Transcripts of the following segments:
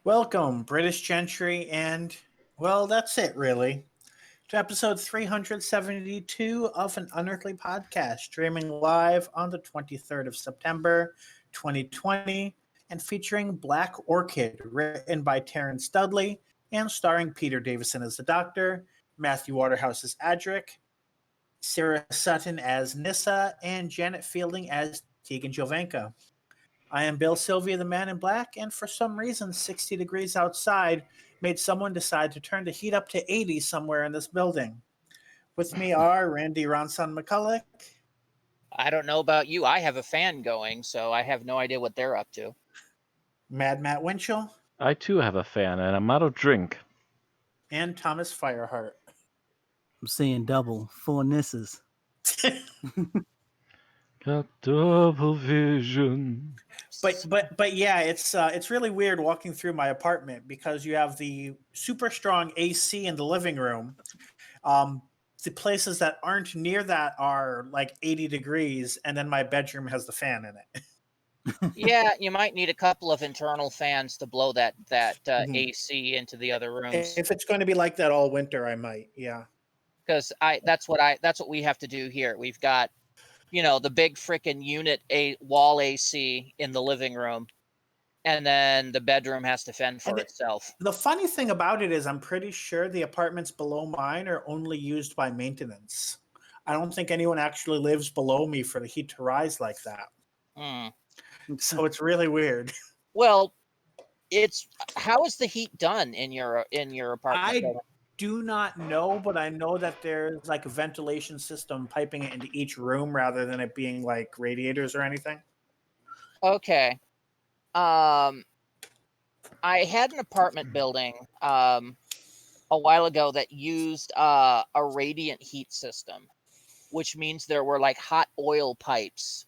Welcome, British Gentry, and, well, that's it, really, to episode 372 of an Unearthly Podcast, streaming live on the 23rd of September, 2020, and featuring Black Orchid, written by Terrence Dudley, and starring Peter Davison as the Doctor, Matthew Waterhouse as Adric, Sarah Sutton as Nissa, and Janet Fielding as Tegan Jovanka. I am Bill Sylvia, the Man in Black, and for some reason, 60 degrees outside made someone decide to turn the heat up to 80 somewhere in this building. With me are Randy Ronson McCulloch. I don't know about you. I have a fan going, so I have no idea what they're up to. Mad Matt Winchell. I too have a fan, and I'm out of drink. And Thomas Fireheart. I'm seeing double, 4 Nissas. Got double vision. But yeah, it's really weird walking through my apartment because you have the super strong AC in the living room. The places that aren't near that are like 80 degrees, and then my bedroom has the fan in it. Yeah, you might need a couple of internal fans to blow that AC into the other rooms. If it's going to be like that all winter, I might. Yeah, because that's what we have to do here. We've got, the big freaking unit wall AC in the living room, and then the bedroom has to fend for itself. The funny thing about it is I'm pretty sure the apartments below mine are only used by maintenance. I don't think anyone actually lives below me for the heat to rise like that. So it's really weird. Well, how is the heat done in your apartment? I do not know, but I know that there's like a ventilation system piping it into each room rather than it being like radiators or anything. Okay. I had an apartment building a while ago that used a radiant heat system, which means there were like hot oil pipes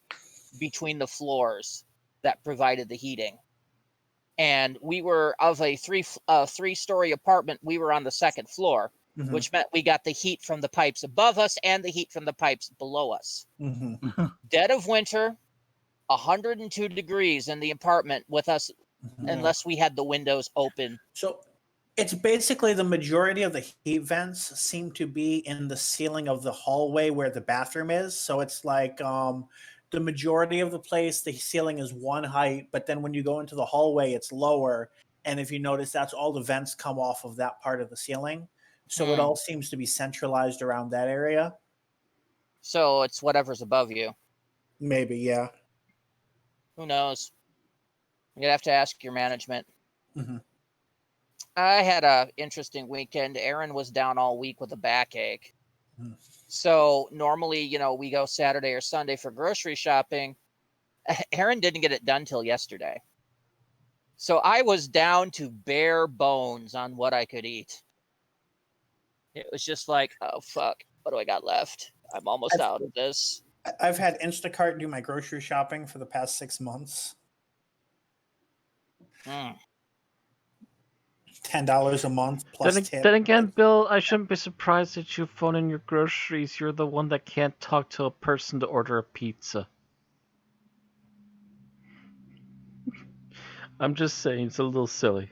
between the floors that provided the heating. And we were of a three-story apartment. We were on the second floor, which meant we got the heat from the pipes above us and the heat from the pipes below us. Dead of winter, 102 degrees in the apartment with us, unless we had the windows open. So it's basically the majority of the heat vents seem to be in the ceiling of the hallway where the bathroom is. So it's like the majority of the place, the ceiling is one height, but then when you go into the hallway, it's lower. And if you notice, that's all the vents come off of that part of the ceiling. So it all seems to be centralized around that area. So it's whatever's above you. Maybe, yeah. Who knows? You'd have to ask your management. I had an interesting weekend. Aaron was down all week with a backache. So normally, we go Saturday or Sunday for grocery shopping. Aaron didn't get it done till yesterday. So I was down to bare bones on what I could eat. It was just like, oh, fuck. What do I got left? I'm almost out of this. I've had Instacart do my grocery shopping for the past 6 months. $10 a month plus tip. Then again, Bill, I shouldn't be surprised that you phone in your groceries. You're the one that can't talk to a person to order a pizza. I'm just saying, it's a little silly.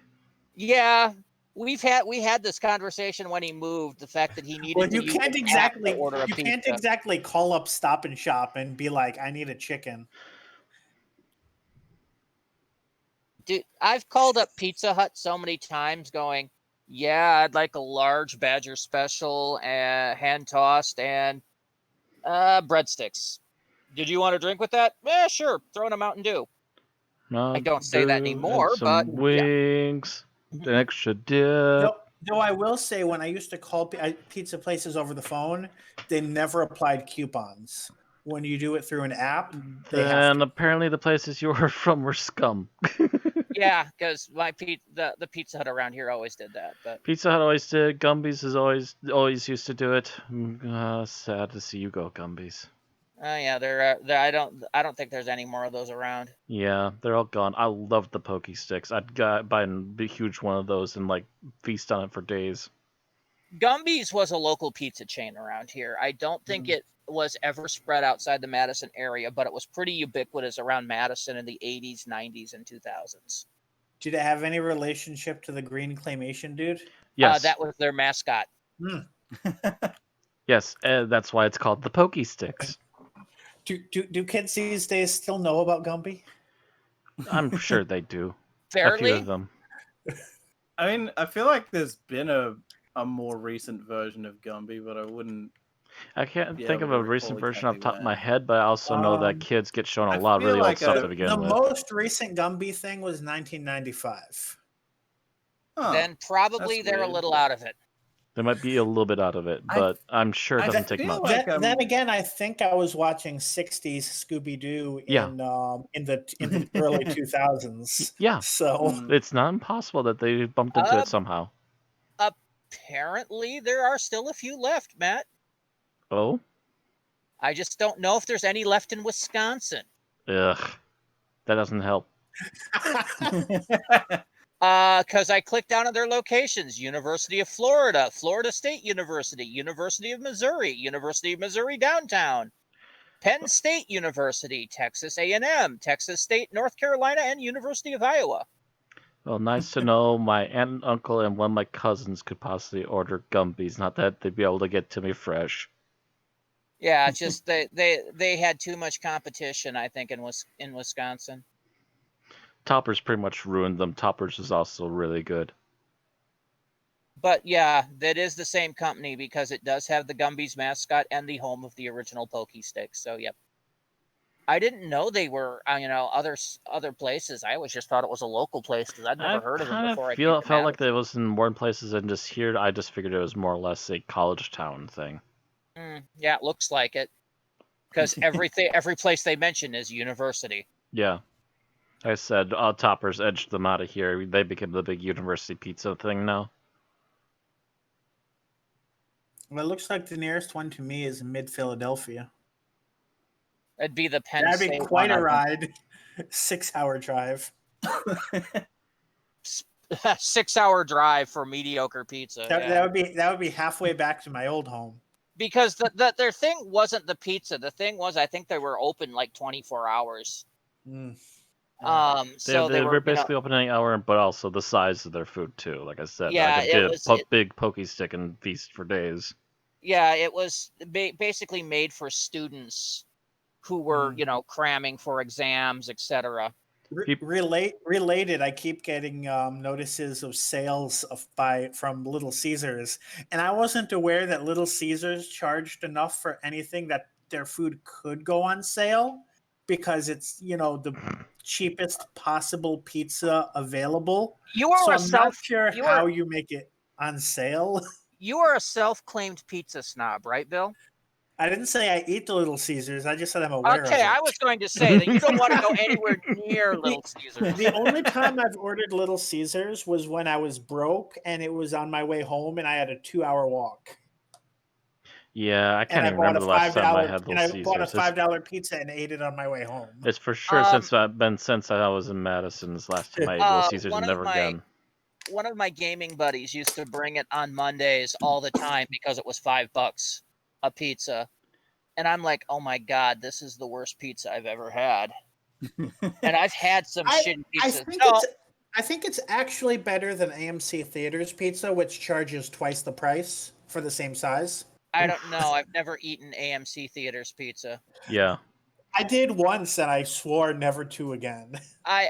Yeah, we had this conversation when he moved. The fact that he needed to use an app to order a pizza. You can't exactly call up Stop and Shop and be like, "I need a chicken." Dude, I've called up Pizza Hut so many times going, yeah, I'd like a large Badger special, hand tossed, and breadsticks. Did you want a drink with that? Yeah, sure. Throw in a Mountain Dew. I don't say that anymore, but wings, an extra dip. Though I will say, when I used to call pizza places over the phone, they never applied coupons. When you do it through an app, then apparently the places you were from were scum. Yeah, because the Pizza Hut around here always did that. But Pizza Hut always did. Gumby's is always used to do it. Sad to see you go, Gumby's. Oh yeah, they're I don't think there's any more of those around. Yeah, they're all gone. I loved the Pokey Sticks. I'd buy a huge one of those and like feast on it for days. Gumby's was a local pizza chain around here. I don't think it was ever spread outside the Madison area, but it was pretty ubiquitous around Madison in the 80s, 90s, and 2000s. Did it have any relationship to the green claymation dude? Yes. That was their mascot. Yes, that's why it's called the Pokey Sticks. Do kids these days still know about Gumby? I'm sure they do. A few Fairly. of them. I mean, I feel like there's been a more recent version of Gumby, but I wouldn't. I can't be think able of to a recent recall version off the top of exactly my when. head, but I also know that kids get shown a I lot of really feel old like stuff a- to begin The with. most recent Gumby thing was 1995. Huh, Then probably that's they're a weird. little out of it. They might be a little bit out of it, I- but I'm sure it I doesn't take feel much. like Then again, I think I was watching 60s Scooby Doo Yeah. in the early 2000s. Yeah. So Mm. It's not impossible that they bumped into it somehow. Apparently, there are still a few left, Matt. Oh? I just don't know if there's any left in Wisconsin. Ugh. That doesn't help. Because I clicked down on their locations: University of Florida, Florida State University, University of Missouri downtown, Penn State University, Texas A&M, Texas State, North Carolina, and University of Iowa. Well, nice to know my aunt and uncle and one of my cousins could possibly order Gumbies. Not that they'd be able to get to me fresh. Yeah, it's just they had too much competition, I think, in Wisconsin. Toppers pretty much ruined them. Toppers is also really good. But yeah, that is the same company because it does have the Gumby's mascot and the home of the original Pokey Sticks. So yep. I didn't know they were, other places. I always just thought it was a local place because I'd never heard of them before. I Felt like it was in more places than just here. I just figured it was more or less a college town thing. Yeah, it looks like it. Because every place they mention is university. Yeah. I said Toppers edged them out of here. They became the big university pizza thing now. well, it looks like the nearest one to me is mid Philadelphia. It'd be the Penn That'd State be quite one, a ride. 6-hour drive. 6-hour drive for mediocre pizza. That would be halfway back to my old home. Because their thing wasn't the pizza. The thing was, I think they were open like 24 hours. So they were basically you know, open any hour, but also the size of their food too. Like I said, Yeah, I could get a big pokey stick and feast for days. Yeah, it was basically made for students who were, cramming for exams, etc. Related, I keep getting notices of sales from Little Caesars, and I wasn't aware that Little Caesars charged enough for anything that their food could go on sale because it's the cheapest possible pizza available. Not sure how you make it on sale. You are a self-claimed pizza snob, right, Bill? I didn't say I eat the Little Caesars. I just said I'm aware of it. Okay, I was going to say that you don't want to go anywhere near Little Caesars. The only time I've ordered Little Caesars was when I was broke and it was on my way home and I had a 2-hour walk. Yeah, I can't even remember the last time I had Little Caesars. I bought a $5 pizza and ate it on my way home. It's for sure since I was in Madison. This last time I ate Little Caesars and never again. One of my gaming buddies used to bring it on Mondays all the time because it was $5 a pizza. And I'm like, oh my God, this is the worst pizza I've ever had. And I've had some shitty pizzas. I think it's actually better than AMC Theaters pizza, which charges twice the price for the same size. I don't know. I've never eaten AMC Theaters pizza. Yeah. I did once and I swore never to again. I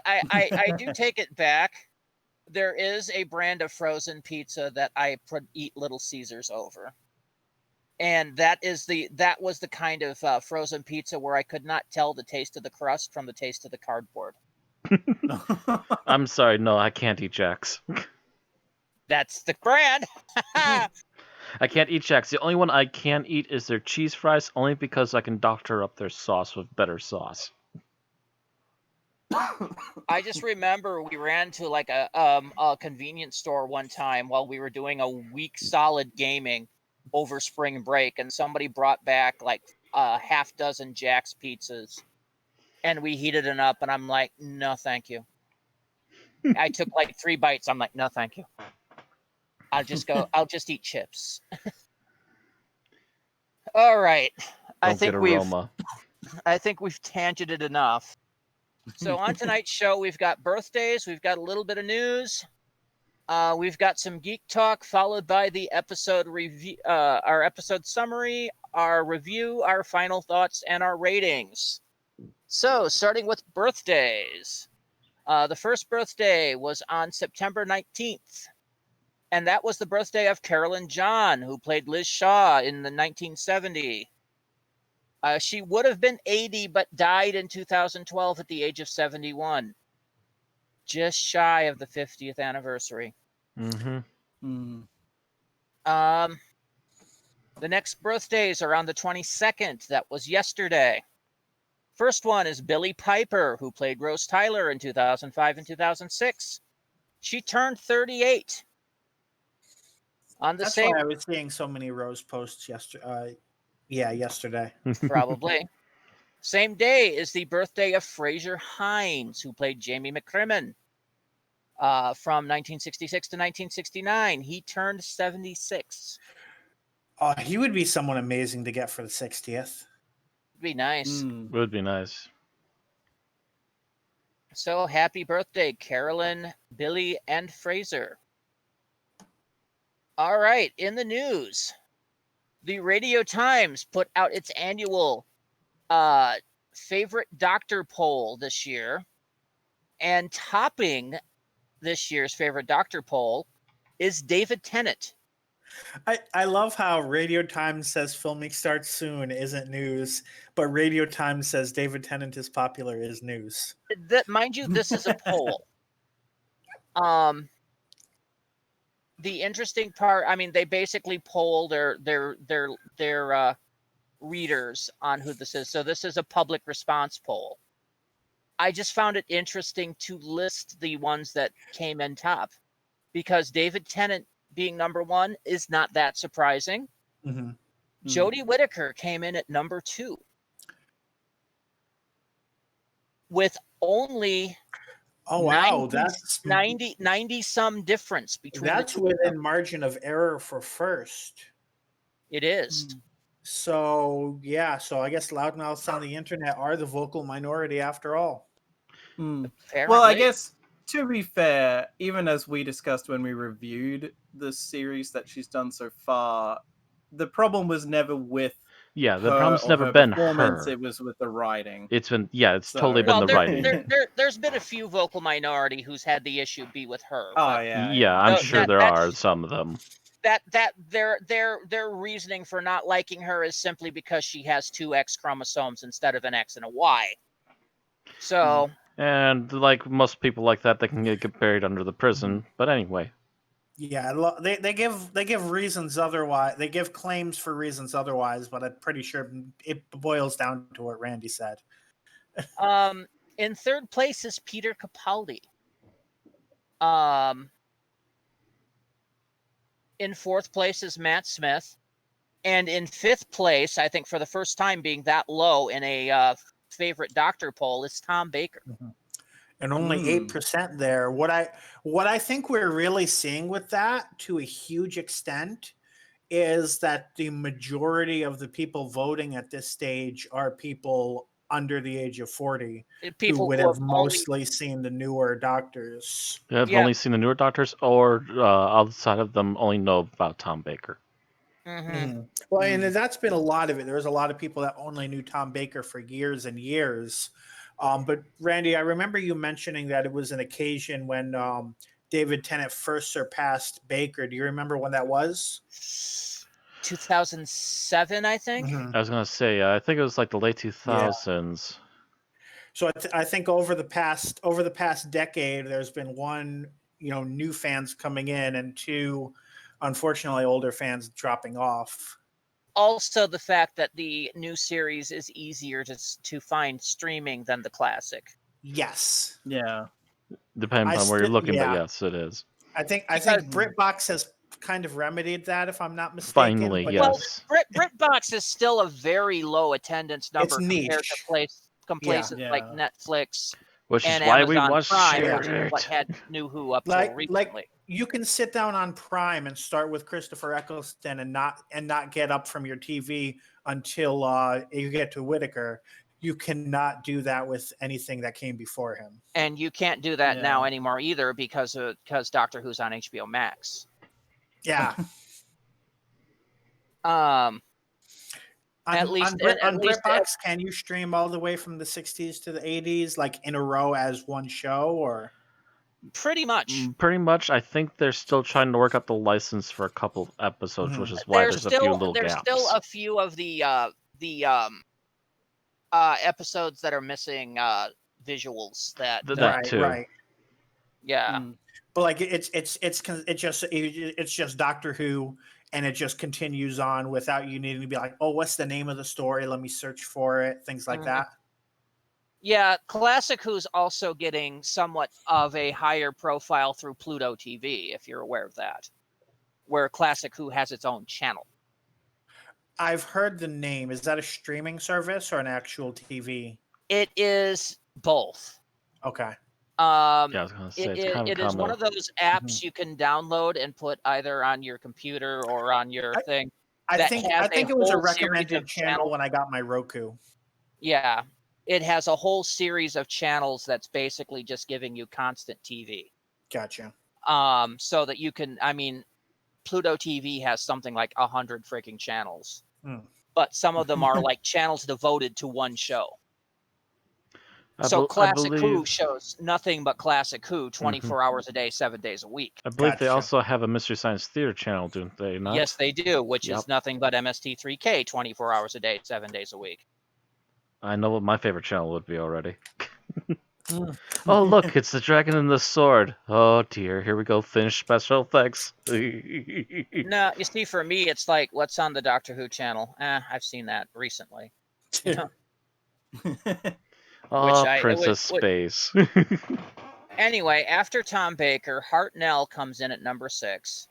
do take it back. There is a brand of frozen pizza that I eat Little Caesars over. And that was the kind of frozen pizza where I could not tell the taste of the crust from the taste of the cardboard. I'm sorry, no, I can't eat Jack's. That's the brand. I can't eat Jack's. The only one I can eat is their cheese fries, only because I can doctor up their sauce with better sauce. I just remember we ran to like a convenience store one time while we were doing a week solid gaming over spring break, and somebody brought back like a half dozen Jack's pizzas, and we heated it up, and I'm like, no, thank you. I took like 3 bites. I'm like, no, thank you. I'll just eat chips. All right. I think we've tangented enough. So on tonight's show, we've got birthdays, we've got a little bit of news, we've got some geek talk, followed by the episode review, our episode summary, our review, our final thoughts, and our ratings. So starting with birthdays, the first birthday was on September 19th. And that was the birthday of Carolyn John, who played Liz Shaw in the 1970. She would have been 80, but died in 2012 at the age of 71. Just shy of the 50th anniversary. Mm-hmm. The next birthdays are on the 22nd. That was yesterday. First one is Billie Piper, who played Rose Tyler in 2005 and 2006. She turned 38. On the That's same, why I was seeing so many Rose posts yesterday. Yesterday. probably. Same day is the birthday of Fraser Hines, who played Jamie McCrimmon from 1966 to 1969. He turned 76. Oh, he would be someone amazing to get for the 60th. Be nice. Would be nice. So happy birthday, Carolyn, Billy, and Fraser. All right, in the news, the Radio Times put out its annual favorite doctor poll this year, and topping this year's favorite doctor poll is David Tennant. I love how Radio Times says filming starts soon isn't news, but Radio Times says David Tennant is popular is news. Mind you, this is a poll. The interesting part, I mean, they basically poll their readers on who this is. So this is a public response poll. I just found it interesting to list the ones that came in top, because David Tennant being number one is not that surprising. Mm-hmm. Jodie Whittaker came in at number 2 with only Oh wow, 90 some difference between that's the two. within margin of error for first. It is. So yeah, so I guess loudmouths on the internet are the vocal minority after all. Well, I Apparently. guess to be fair, even as we discussed when we reviewed the series that she's done so far, the problem was never with Yeah, the her problem's or never her been performance. her. It was with the writing. It's totally Well, been the writing. there's been a few vocal minority who's had the issue be with her. Oh but yeah, I'm No, sure there are some of them. that their reasoning for not liking her is simply because she has 2 X chromosomes instead of an X and a Y. So And like most people like that, they can get buried under the prison. But anyway. Yeah, they give reasons otherwise. They give claims for reasons otherwise, but I'm pretty sure it boils down to what Randy said. in third place is Peter Capaldi. In fourth place is Matt Smith. And in fifth place, I think for the first time being that low in a favorite doctor poll, is Tom Baker. And only 8% there. What I think we're really seeing with that, to a huge extent, is that the majority of the people voting at this stage are people under the age of 40 People who would who have have mostly seen the newer doctors. I've Yeah. only seen the newer doctors, or outside of them, only know about Tom Baker. Well, and that's been a lot of it. There's a lot of people that only knew Tom Baker for years and years. But Randy, I remember you mentioning that it was an occasion when David Tennant first surpassed Baker. Do you remember when that was? 2007, I think. I was gonna say, I think it was like the late 2000s. So I think over the past decade, there's been one, new fans coming in, and two, unfortunately, older fans dropping off. Also, the fact that the new series is easier to find streaming than the classic. Yes. Yeah. Depends on where you're looking, but yes, it is. I think BritBox has kind of remedied that, if I'm not mistaken. Finally, but yes. Well, BritBox is still a very low attendance number It's compared to places Yeah. like Netflix Which is and why Amazon we must Prime, share which is it. what had New Who up till like recently. you can sit down on Prime and start with Christopher Eccleston and not get up from your TV until you get to Whittaker. You cannot do that with anything that came before him. And you can't do that now Yeah. anymore either because Doctor Who's on HBO Max. Yeah. At least on BritBox, can you stream all the way from the 60s to the 80s, like in a row as one show, or? pretty much. Pretty much. I think they're still trying to work out the license for a couple episodes, which is why there's a few little there's gaps. still a few of the episodes that are missing visuals that That too. Right. yeah. But like it's just Doctor Who, and it just continues on without you needing to be like, oh, what's the name of the story? Let me search for it. Things like that. Yeah, Classic Who's also getting somewhat of a higher profile through Pluto TV, if you're aware of that, where Classic Who has its own channel. I've heard the name. Is that a streaming service or an actual TV? It is both. Okay. Yeah, I was gonna say it's kind of it is one of those apps you can download and put either on your computer or on your thing. I think it was a whole series recommended of channel when I got my Roku. Yeah, it has a whole series of channels that's basically just giving you constant TV. Gotcha. So that you can, I mean, Pluto TV has something like 100 freaking channels, but some of them are like channels devoted to one show. So Classic Who shows nothing but Classic Who 24 hours a day, 7 days a week. I believe they also have a Mystery Science Theater channel, don't they not? Yes, they do, which is nothing but MST3K 24 hours a day, 7 days a week. I know what my favorite channel would be already. Oh, look, it's the Dragon and the Sword. Oh, dear. Here we go. Finished special effects. No, you see, for me, it's like, what's on the Doctor Who channel? I've seen that recently. Oh, Princess Space. Anyway, after Tom Baker, Hartnell comes in at number 6.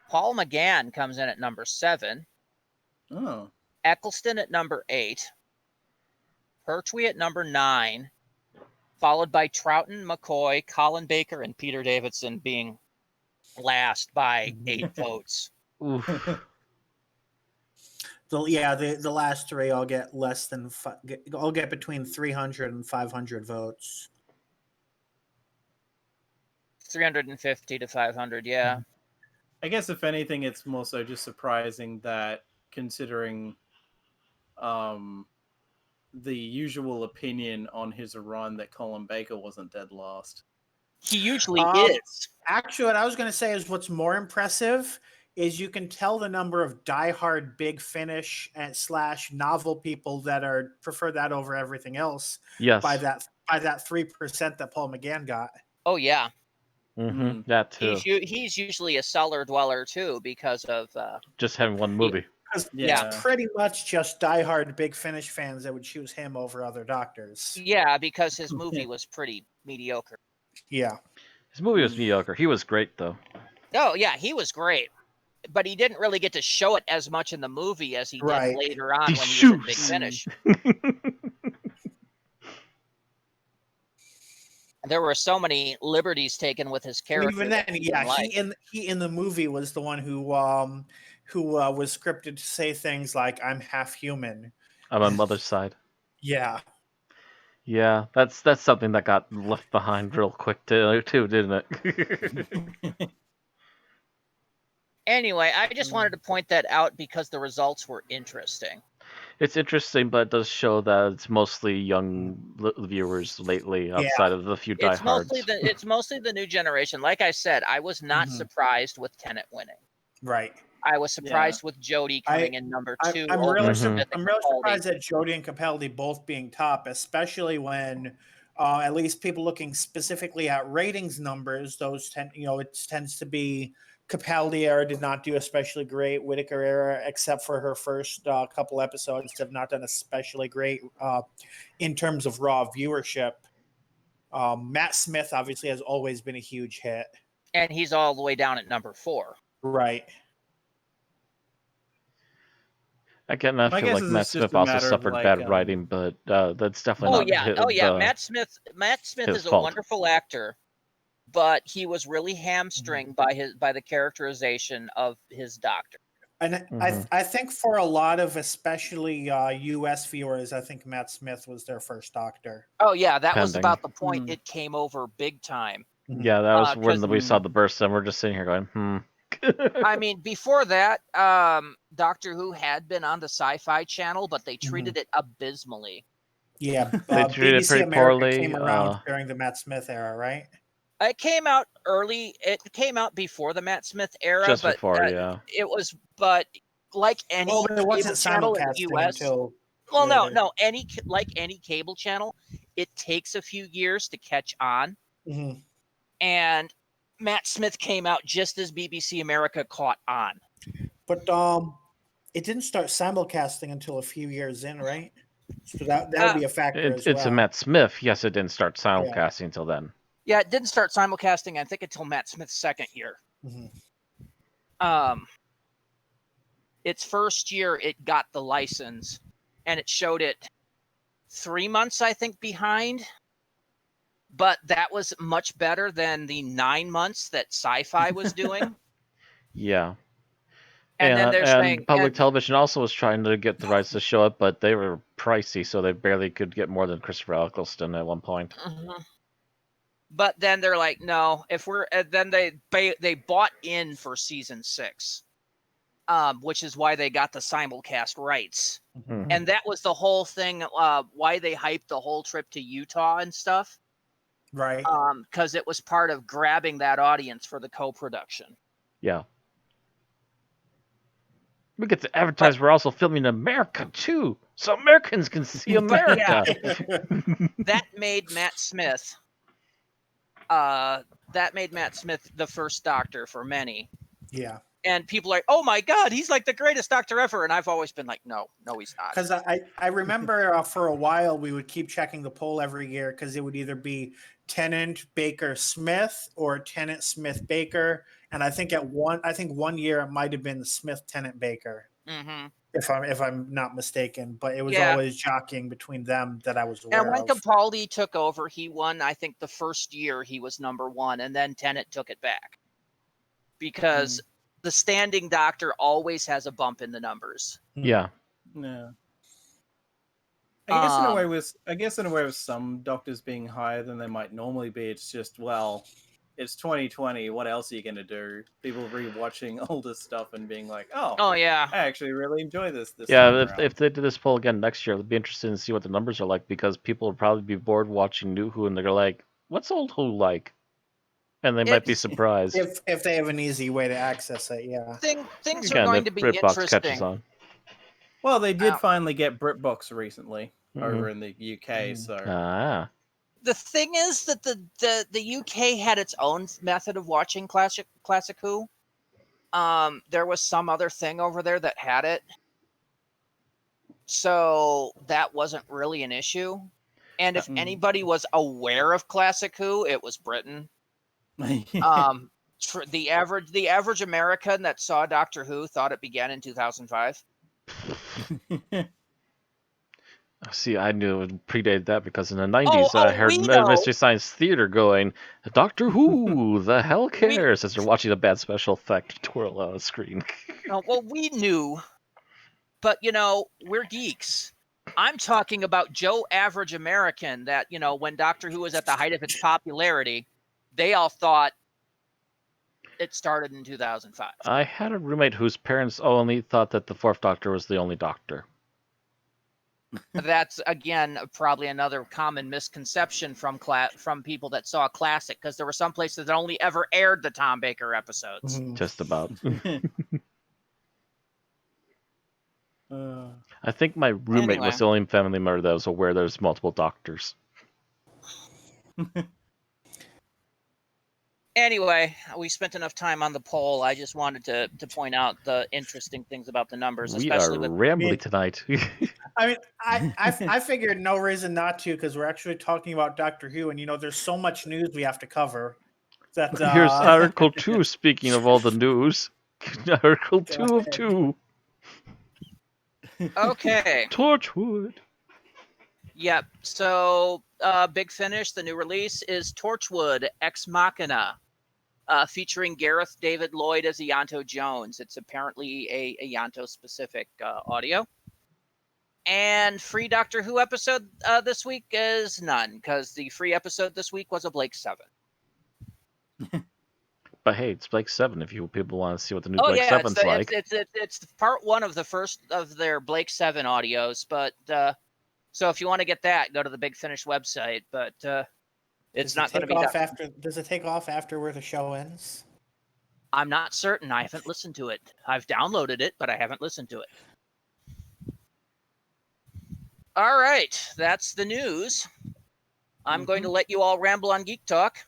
Paul McGann comes in at number 7. Oh. Eccleston at number 8. Pertwee at number 9. Followed by Troughton, McCoy, Colin Baker, and Peter Davidson being last by 8 votes. Oof. The last three all get less than I'll get between 300 and 500 votes. 350 to 500, yeah. I guess if anything, it's more so just surprising that considering the usual opinion on his run that Colin Baker wasn't dead last. He usually is. Actually, what I was going to say is what's more impressive is you can tell the number of diehard Big Finish and / novel people that prefer that over everything else. Yes. By that 3% that Paul McGann got. Oh yeah. Mm-hmm. That too. He's usually a cellar dweller too because of just having one movie. Yeah, pretty much just diehard Big Finish fans that would choose him over other doctors. Yeah, because his movie was pretty mediocre. Yeah. His movie was mediocre. He was great though. Oh yeah, he was great. But he didn't really get to show it as much in the movie as he did later on when he was in Big Finish. There were so many liberties taken with his character. Even then, he in the movie was the one who was scripted to say things like, "I'm half human." On my mother's side. Yeah. Yeah, that's something that got left behind real quick too, didn't it? Anyway, I just wanted to point that out because the results were interesting. It's interesting, but it does show that it's mostly young viewers lately, outside of the few diehards. It's mostly the new generation. Like I said, I was not surprised with Tennant winning. Right. I was surprised with Jodie coming in number 2. I'm really surprised at Jodie and Capaldi both being top, especially when at least people looking specifically at ratings numbers, those it tends to be Capaldi era did not do especially great. Whittaker era, except for her first couple episodes, have not done especially great in terms of raw viewership. Matt Smith obviously has always been a huge hit. And he's all the way down at number 4. Right. Again, I feel like Matt Smith also suffered bad writing, but that's definitely not Matt Smith is a wonderful actor, but he was really hamstringed by the characterization of his doctor. And I think for a lot of especially U.S. viewers, I think Matt Smith was their first Doctor. Oh yeah, that was Pending. about the point. It came over big time. Yeah, that was when 'cause- we saw the burst, and we're just sitting here going, I mean, before that, Doctor Who had been on the Sci-Fi Channel, but they treated it abysmally. Yeah, They treated it BBC pretty America poorly, came around during the Matt Smith era, right? It came out early. It came out before the Matt Smith era, just but before, yeah. it was. But like any Well, but it wasn't cable channel in the simulcasting U.S. until Well, later. no, like any cable channel, it takes a few years to catch on. Mhm. And Matt Smith came out just as BBC America caught on. But it didn't start simulcasting until a few years in, right? So that would be a factor as well. It's a Matt Smith. Yes, it didn't start simulcasting until then. Yeah, it didn't start simulcasting, I think, until Matt Smith's second year. Mhm. Its first year, it got the license, and it showed it 3 months, I think, behind. But that was much better than the 9 months that Sci-Fi was doing. Yeah. And then they're saying public television also was trying to get the rights to show it, but they were pricey, so they barely could get more than Christopher Eccleston at one point. But then they're like, no, if we're then they bought in for season 6, which is why they got the simulcast rights, and that was the whole thing. Why they hyped the whole trip to Utah and stuff, Right? Because it was part of grabbing that audience for the co-production. Yeah. We get to advertise we're also filming in America too, so Americans can see America. That made Matt Smith. That made Matt Smith the first Doctor for many. Yeah. And people are like, oh my God, he's like the greatest Doctor ever. And I've always been like, no, he's not. Because I remember for a while we would keep checking the poll every year because it would either be Tennant Baker Smith or Tennant Smith Baker, and I think one year it might have been Smith Tennant Baker, if I'm not mistaken. But it was always jockeying between them that I was aware And when of. Capaldi took over, he won. I think the first year he was number 1, and then Tennant took it back because the standing Doctor always has a bump in the numbers. Yeah. Yeah. I guess in a way with some Doctors being higher than they might normally be, it's just, well, it's 2020. What else are you gonna do? People rewatching older stuff and being like, "Oh yeah, I actually really enjoy this." Yeah, if they do this poll again next year, it'd be interesting to see what the numbers are like because people would probably be bored watching New Who and they're like, "What's old Who like?" And they might be surprised if they have an easy way to access it. Yeah, things are going to be interesting. On. Well, they did finally get BritBox recently over in the UK, so. The thing is that the UK had its own method of watching classic Who. There was some other thing over there that had it, so that wasn't really an issue. And if anybody was aware of classic Who, it was Britain. The average American that saw Doctor Who thought it began in 2005. See, I knew it would predate that because in the 90s I heard Mystery Science Theater going, Doctor Who, the hell cares, as they're watching a bad special effect twirl on a screen. Well, we knew, but, we're geeks. I'm talking about Joe Average American that, when Doctor Who was at the height of its popularity, they all thought it started in 2005. I had a roommate whose parents only thought that the Fourth Doctor was the only Doctor. That's, again, probably another common misconception from people that saw Classic, because there were some places that only ever aired the Tom Baker episodes. Just about. I think my roommate was the only family member that was aware there's multiple Doctors. Anyway, we spent enough time on the poll. I just wanted to point out the interesting things about the numbers. We are rambling tonight. I mean, I figured no reason not to because we're actually talking about Doctor Who, and there's so much news we have to cover. That here's Article 2. Speaking of all the news, Article 2 of 2. Okay. Torchwood. Yep. So, Big Finish, the new release is Torchwood Ex Machina. featuring Gareth David Lloyd as Ianto Jones. It's apparently a Ianto-specific audio. And free Doctor Who episode this week is none, because the free episode this week was a Blake 7. But hey, it's Blake 7 if people want to see what the new Oh Blake yeah, 7's like. it's part 1 of the first of their Blake 7 audios, but so if you want to get that, go to the Big Finish website, but it's not going to be that. Does it take off after where the show ends? I'm not certain. I haven't listened to it. I've downloaded it, but I haven't listened to it. All right, that's the news. I'm going to let you all ramble on Geek Talk.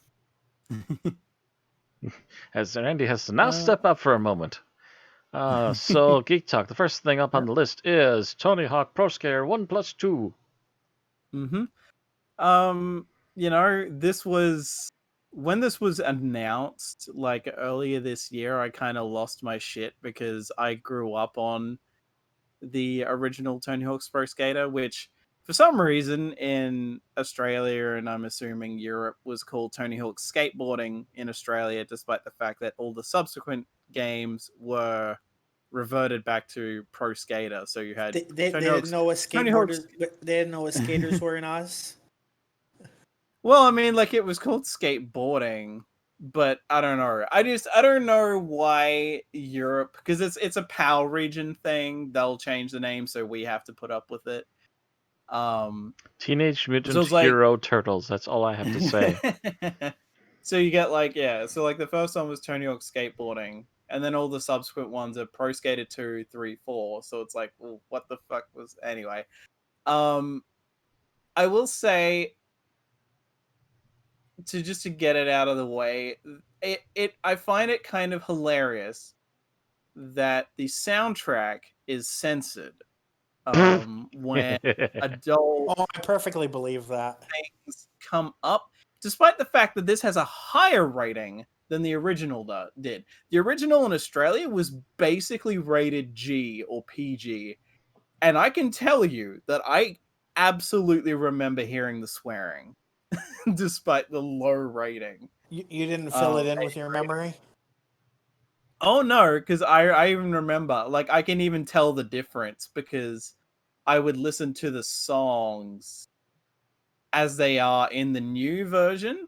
As Randy has to now step up for a moment. So, Geek Talk, the first thing up on the list is Tony Hawk Pro Skater 1+2. When this was announced, like earlier this year, I kind of lost my shit because I grew up on the original Tony Hawk's Pro Skater, which for some reason in Australia, and I'm assuming Europe, was called Tony Hawk Skateboarding in Australia, despite the fact that all the subsequent games were reverted back to Pro Skater. So you had they didn't know what skateboarders. They didn't know what skaters were in Oz. Well, I mean, like, it was called skateboarding, but I don't know. I don't know why Europe, because it's a PAL region thing. They'll change the name, so we have to put up with it. Teenage Mutant Hero Turtles. That's all I have to say. So you get so the first one was Tony Hawk Skateboarding, and then all the subsequent ones are Pro Skater 2, 3, 4. So it's like, well, what the fuck was anyway? I will say, to get it out of the way, I find it kind of hilarious that the soundtrack is censored when adult I perfectly believe that things come up, despite the fact that this has a higher rating than the original did. The original in Australia was basically rated G or PG, and I can tell you that I absolutely remember hearing the swearing despite the low rating. You didn't fill it in with your memory? Oh no, because I even remember, like, I can even tell the difference because I would listen to the songs as they are in the new version,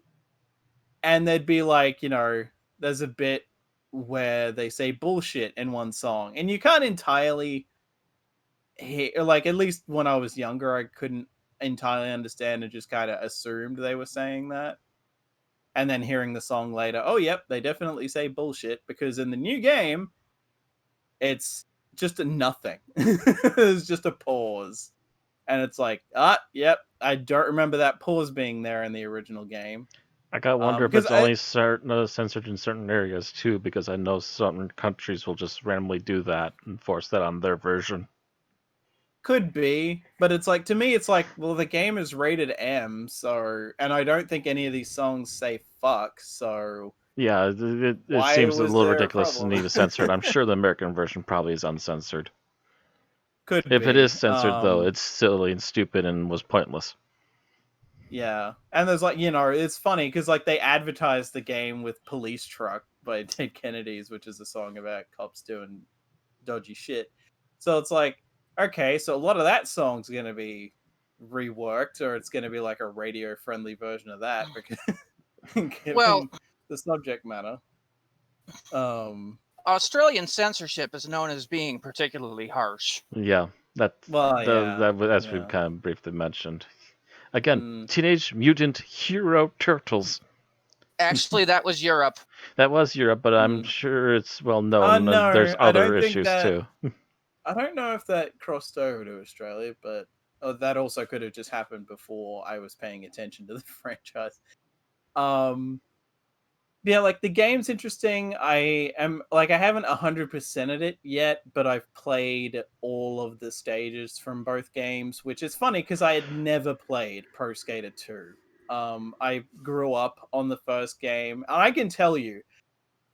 and they'd be like, there's a bit where they say bullshit in one song, and you can't entirely hear, like, at least when I was younger, I couldn't entirely understand and just kind of assumed they were saying that. And then hearing the song later, oh, yep, they definitely say bullshit, because in the new game, it's just a nothing. It's just a pause. And it's like, yep, I don't remember that pause being there in the original game. I gotta wonder if it's only censored in certain areas, too, because I know certain countries will just randomly do that and force that on their version. Could be, but it's like, to me, it's like, well, the game is rated M, so, and I don't think any of these songs say fuck, so yeah, it seems a little ridiculous to need to censor it. I'm sure the American version probably is uncensored. Could if be. It is censored, though, it's silly and stupid and was pointless. Yeah, and there's like, it's funny because like they advertised the game with Police Truck by Dead Kennedys, which is a song about cops doing dodgy shit. So it's like, okay, so a lot of that song's going to be reworked, or it's going to be like a radio-friendly version of that, because given the subject matter. Australian censorship is known as being particularly harsh. Yeah, that's we've kind of briefly mentioned. Again, Teenage Mutant Hero Turtles. Actually, that was Europe. That was Europe, but I'm sure it's well known. No, there's other issues too. I don't know if that crossed over to Australia, but that also could have just happened before I was paying attention to the franchise. Yeah, like, the game's interesting. I haven't 100%ed it yet, but I've played all of the stages from both games, which is funny because I had never played Pro Skater 2. I grew up on the first game, and I can tell you,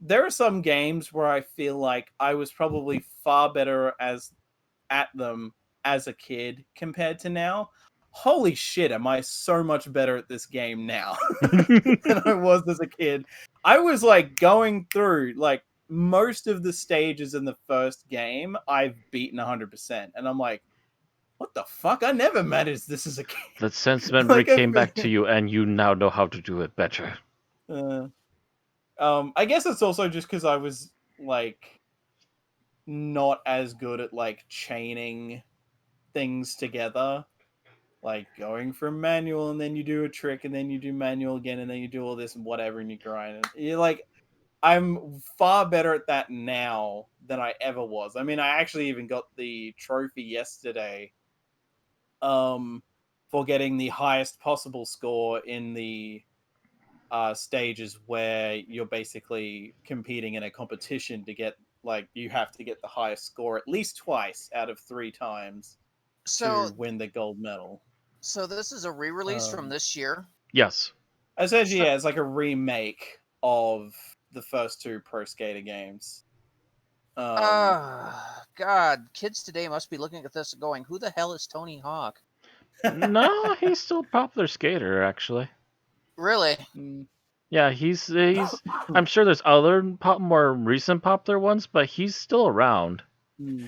there are some games where I feel like I was probably far better at them as a kid compared to now. holy shit, am I so much better at this game now than I was as a kid. I was like going through like most of the stages in the first game I've beaten 100%, and I'm like, what the fuck? I never managed this as a kid. The sense memory Like, came back to you, and you now know how to do it better. I guess it's also just because I was like not as good at like chaining things together, like going from manual and then you do a trick and then you do manual again and then you do all this and whatever and you grind. And you're like, I'm far better at that now than I ever was. I mean, I actually even got the trophy yesterday for getting the highest possible score in the stages where you're basically competing in a competition to get, like, you have to get the highest score at least twice out of 3 times to win the gold medal. So this is a re-release from this year? Yes. Essentially, yeah, it's like a remake of the first 2 Pro Skater games. God, kids today must be looking at this and going, who the hell is Tony Hawk? No, he's still a popular skater, actually. Really? Yeah, he's. I'm sure there's other more recent popular ones, but he's still around.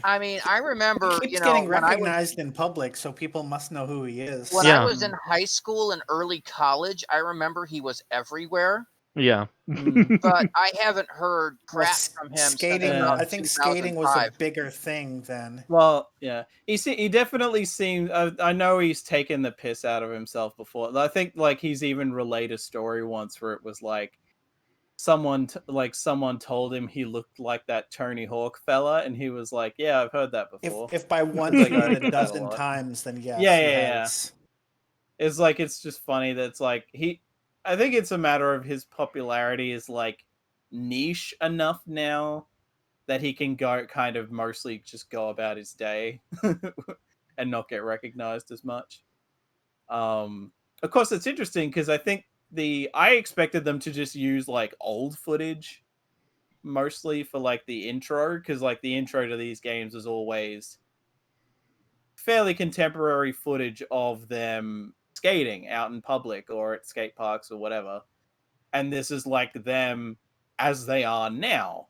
I mean, I remember, He keeps getting recognized in public, so people must know who he is. When I was in high school and early college, I remember he was everywhere. Yeah. But I haven't heard crap from him skating, since about I think skating was a bigger thing then. Well, yeah. He definitely seems... I know he's taken the piss out of himself before. I think like he's even relayed a story once where it was like someone told him he looked like that Tony Hawk fella, and he was like, "Yeah, I've heard that before." If by once like a dozen times, then yes. Yeah. It's like, it's just funny that it's like I think it's a matter of his popularity is like niche enough now that he can go kind of mostly just go about his day and not get recognized as much. Of course, it's interesting because I think I expected them to just use like old footage mostly for like the intro, because like the intro to these games is always fairly contemporary footage of them skating out in public or at skate parks or whatever. And this is like them as they are now.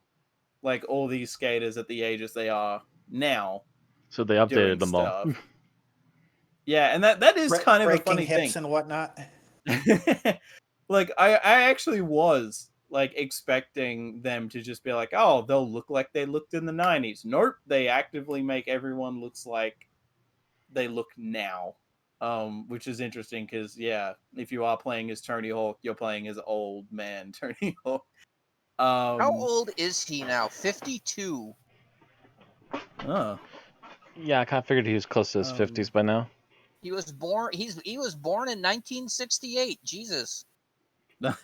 Like all these skaters at the ages they are now. So they updated them all. Yeah, and that is kind of a funny hips thing. And whatnot. Like I actually was like expecting them to just be like, oh, they'll look like they looked in the 90s. Nope, they actively make everyone looks like they look now. Which is interesting because, yeah, if you are playing as Tony Hawk, you're playing as old man Tony Hawk. How old is he now? 52. Oh. Yeah, I kind of figured he was close to his 50s by now. He was born. He was born in 1968. Jesus. That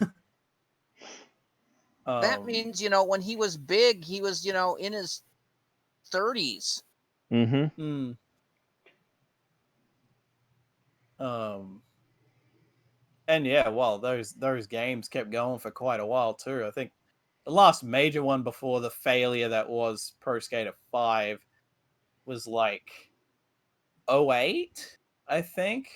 means, when he was big, he was, in his 30s. Mm-hmm. And yeah, well, those games kept going for quite a while too. I think the last major one before the failure that was Pro Skater 5 was like 2008, I think,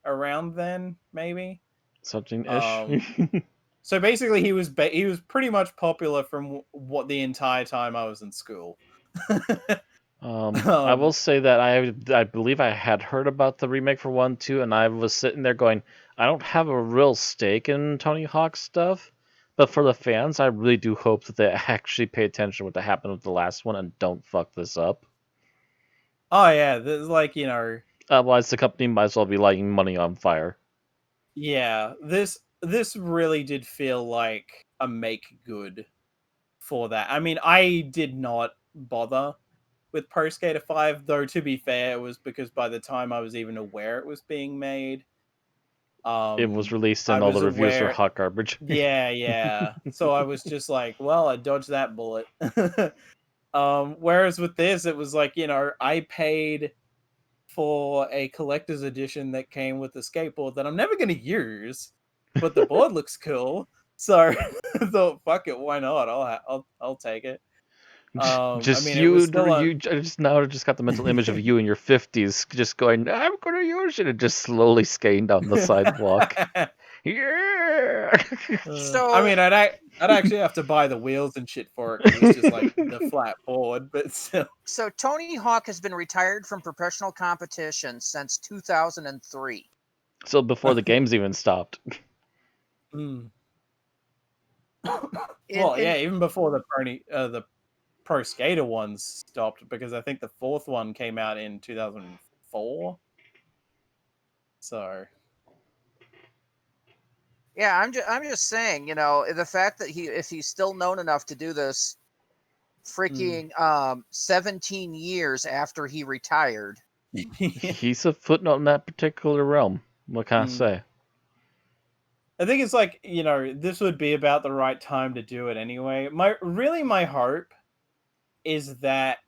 around then maybe. Something ish. So basically, he was pretty much popular from what the entire time I was in school. I will say that I believe I had heard about the remake for 1, 2, and I was sitting there going, I don't have a real stake in Tony Hawk stuff, but for the fans, I really do hope that they actually pay attention to what happened with the last one and don't fuck this up. Oh yeah, there's like, otherwise the company might as well be lighting money on fire. Yeah, this really did feel like a make good for that. I mean, I did not bother with Pro Skater 5, though to be fair, it was because by the time I was even aware it was being made, it was released and all the reviews were hot garbage. Yeah. So I was just like, well, I dodged that bullet. Whereas with this, it was like, I paid for a collector's edition that came with a skateboard that I'm never going to use, but the board looks cool. So I thought, fuck it, why not? I'll take it. Just I mean, it you, was still you just got the mental image of you in your 50s, just going, "I'm gonna use it," and just slowly skating down the sidewalk. Yeah. So- I mean, I'd actually have to buy the wheels and shit for it because it's just like the flat board, but still. So Tony Hawk has been retired from professional competition since 2003. So before the games even stopped. Mm. In- Well, in- yeah, even before the Pro Skater ones stopped, because I think the fourth one came out in 2004. So Yeah, I'm just saying, the fact that if he's still known enough to do this freaking 17 years after he retired. He's a footnote in that particular realm. What can I say? I think it's like, this would be about the right time to do it anyway. My hope is that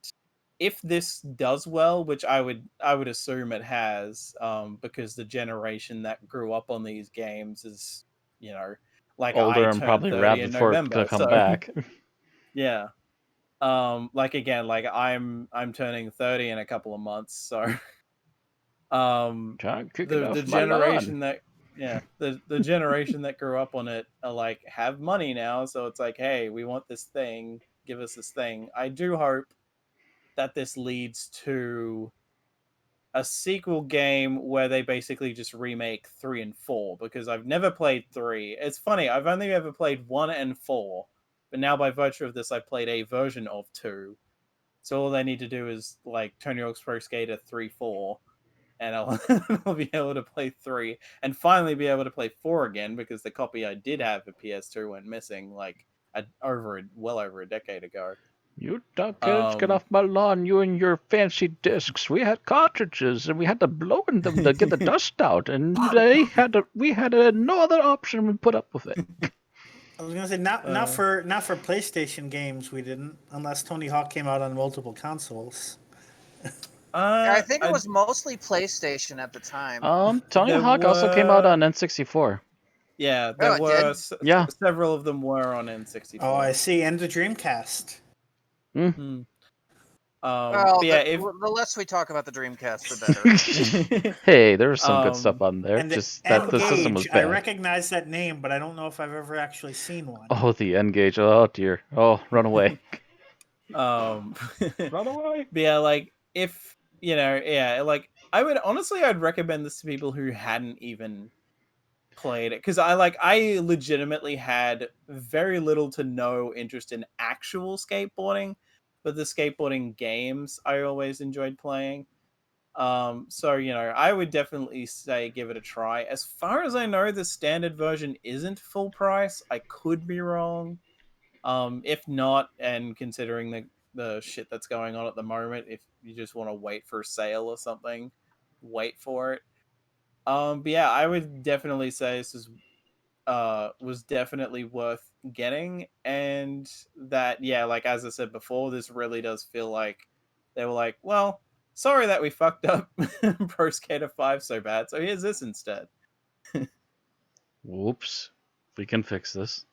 if this does well, which I would assume it has, because the generation that grew up on these games is, like Older I and turned probably 30 rather in for it November, to come so back. yeah. Like again, like I'm turning 30 in a couple of months, so Can't kick it the off my generation lawn. the generation that grew up on it are like have money now, so it's like, hey, we want this thing, give us this thing. I do hope that this leads to a sequel game where they basically just remake 3 and 4, because I've never played 3. It's funny, I've only ever played 1 and 4, but now by virtue of this I played a version of 2. So all they need to do is like Tony Hawk's Pro Skater 3-4, and I'll be able to play 3 and finally be able to play 4 again, because the copy I did have for PS2 went missing like well over a decade ago. You kids, get off my lawn, you and your fancy discs. We had cartridges, and we had to blow in them to get the dust out, and we had no other option but put up with it. I was gonna say not for PlayStation games we didn't, unless Tony Hawk came out on multiple consoles. I think it was mostly PlayStation at the time. Tony Hawk also came out on N64. Yeah, there were several of them were on N64. Oh, I see. And the Dreamcast. Well, yeah, the less we talk about the Dreamcast, the better. Hey, there was some good stuff on there. And Just that the system was bad. I recognize that name, but I don't know if I've ever actually seen one. Oh, the N-Gage. Oh dear. Oh, run away. Run away. But yeah, like if like I'd recommend this to people who hadn't even played it, because I legitimately had very little to no interest in actual skateboarding, but the skateboarding games I always enjoyed playing. So I would definitely say give it a try. As far as I know, the standard version isn't full price. I could be wrong. If not, and considering the shit that's going on at the moment, if you just want to wait for a sale or something, wait for it. But yeah, I would definitely say this was definitely worth getting, and that, yeah, like as I said before, this really does feel like they were like, well, sorry that we fucked up Pro Skater 5 so bad, so here's this instead. Whoops. We can fix this.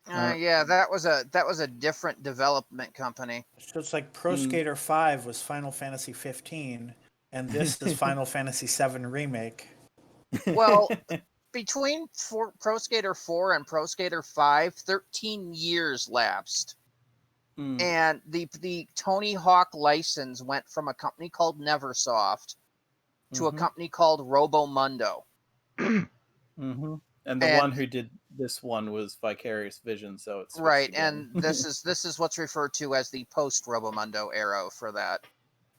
Yeah, that was a different development company. So it's like Pro Skater 5 was Final Fantasy 15, and this is Final Fantasy 7 Remake. Well, between Pro Skater 4 and Pro Skater 5, 13 years lapsed. And the Tony Hawk license went from a company called Neversoft to a company called Robomundo. And the one who did this one was Vicarious Vision, so it's right. And this is what's referred to as the post Robomundo era for that.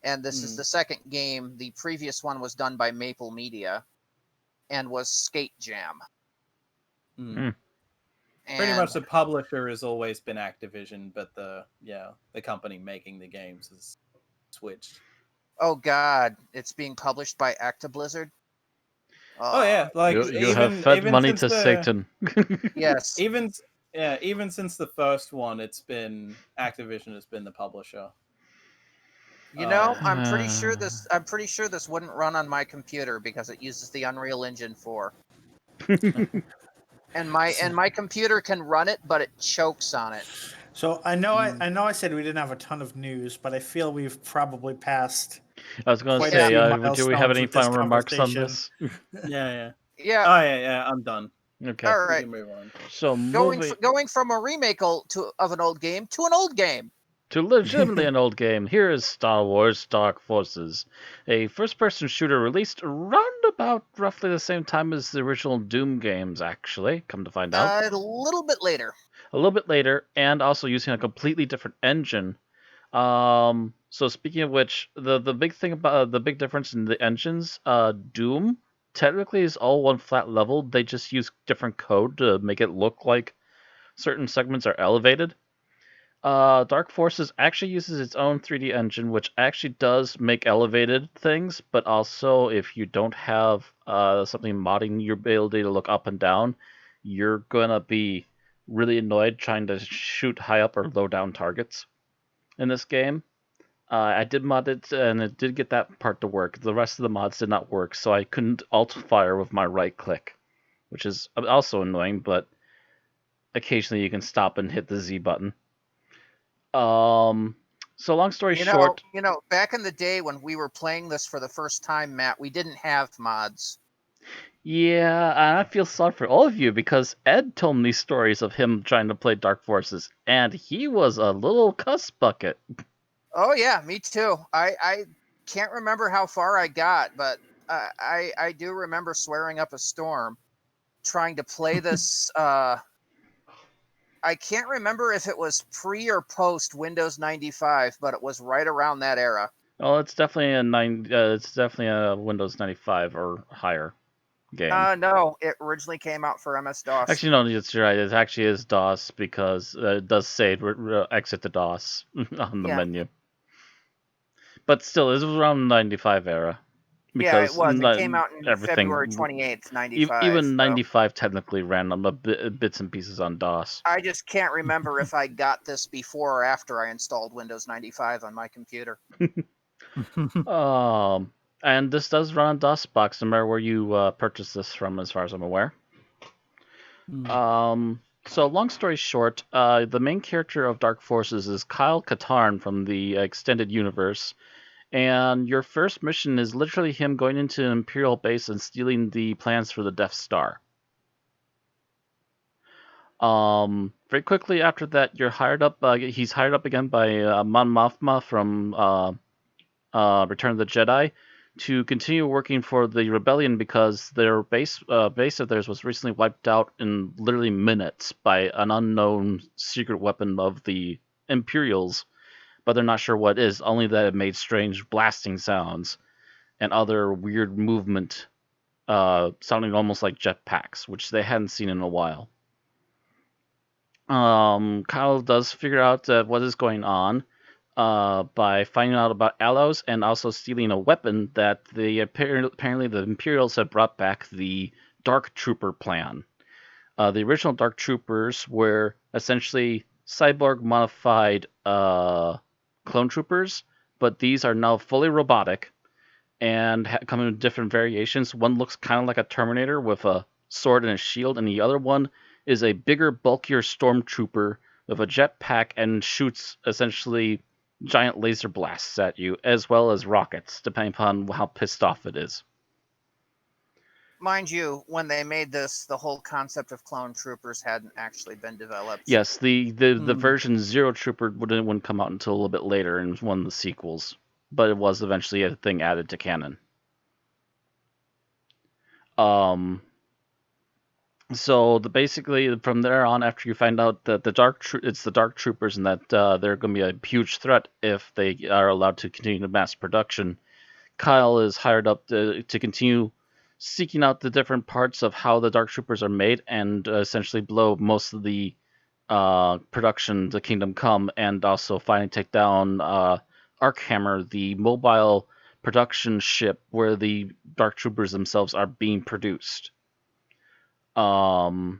And this is the second game. The previous one was done by Maple Media, and was Skate Jam. Pretty much the publisher has always been Activision, but the company making the games has switched. Oh God, it's being published by Actiblizzard. Oh yeah, like you have fed money to Satan. Yes. Even since the first one, Activision has been the publisher. I'm pretty sure this wouldn't run on my computer because it uses the Unreal Engine 4. And my computer can run it, but it chokes on it. So I know I said we didn't have a ton of news, but I feel we've probably passed. I was going to Quite say, a few do we have milestones any with this final remarks on conversation. this? Yeah. Yeah. Oh yeah, I'm done. Okay. All We right. can move on. So moving Going from a remake of an old game to an old game. to legitimately an old game, here is Star Wars Dark Forces, a first-person shooter released around about roughly the same time as the original Doom games, actually, come to find out. A little bit later. A little bit later, and also using a completely different engine. So speaking of which, the big thing about the big difference in the engines, Doom technically is all one flat level. They just use different code to make it look like certain segments are elevated. Dark Forces actually uses its own 3D engine, which actually does make elevated things, but also if you don't have something modding your ability to look up and down, you're gonna be really annoyed trying to shoot high up or low down targets in this game. I did mod it, and it did get that part to work. The rest of the mods did not work, so I couldn't alt fire with my right click, which is also annoying, but occasionally you can stop and hit the Z button. So long story short, back in the day when we were playing this for the first time, Matt, we didn't have mods. yeah, and I feel sorry for all of you because Ed told me stories of him trying to play Dark Forces, and he was a little cuss bucket. Oh yeah, me too. I can't remember how far I got, but I do remember swearing up a storm trying to play this. I can't remember if it was pre or post Windows 95, but it was right around that era. Oh, it's definitely it's definitely a Windows 95 or higher game. No, it originally came out for MS-DOS. Actually, no, it's right. It actually is DOS because it does say exit the DOS on the menu. But still, this was around the 95 era. Yeah, it was. It came out in February 28th, 95. Even 95 technically ran on bits and pieces on DOS. I just can't remember if I got this before or after I installed Windows 95 on my computer. And this does run on DOSBox, no matter where you purchase this from, as far as I'm aware. So long story short, the main character of Dark Forces is Kyle Katarn from the extended universe. And your first mission is literally him going into an Imperial base and stealing the plans for the Death Star. Very quickly after that, you're hired up. He's hired up again by Mon Mothma from Return of the Jedi to continue working for the Rebellion because their base of theirs was recently wiped out in literally minutes by an unknown secret weapon of the Imperials. But they're not sure what it is, only that it made strange blasting sounds and other weird movement, sounding almost like jetpacks, which they hadn't seen in a while. Kyle does figure out what is going on by finding out about Allos and also stealing a weapon that apparently the Imperials had brought back, the Dark Trooper plan. The original Dark Troopers were essentially cyborg modified clone troopers, but these are now fully robotic and come in different variations. One looks kind of like a Terminator with a sword and a shield, and the other one is a bigger, bulkier stormtrooper with a jetpack and shoots essentially giant laser blasts at you, as well as rockets, depending upon how pissed off it is. Mind you, when they made this, the whole concept of clone troopers hadn't actually been developed. Yes, the version Zero Trooper wouldn't come out until a little bit later in one of the sequels, but it was eventually a thing added to canon. So basically from there on, after you find out that it's the Dark Troopers and that they're going to be a huge threat if they are allowed to continue the mass production, Kyle is hired up to continue seeking out the different parts of how the Dark Troopers are made and essentially blow most of the production to Kingdom Come, and also finally take down Arkhammer, the mobile production ship where the Dark Troopers themselves are being produced. In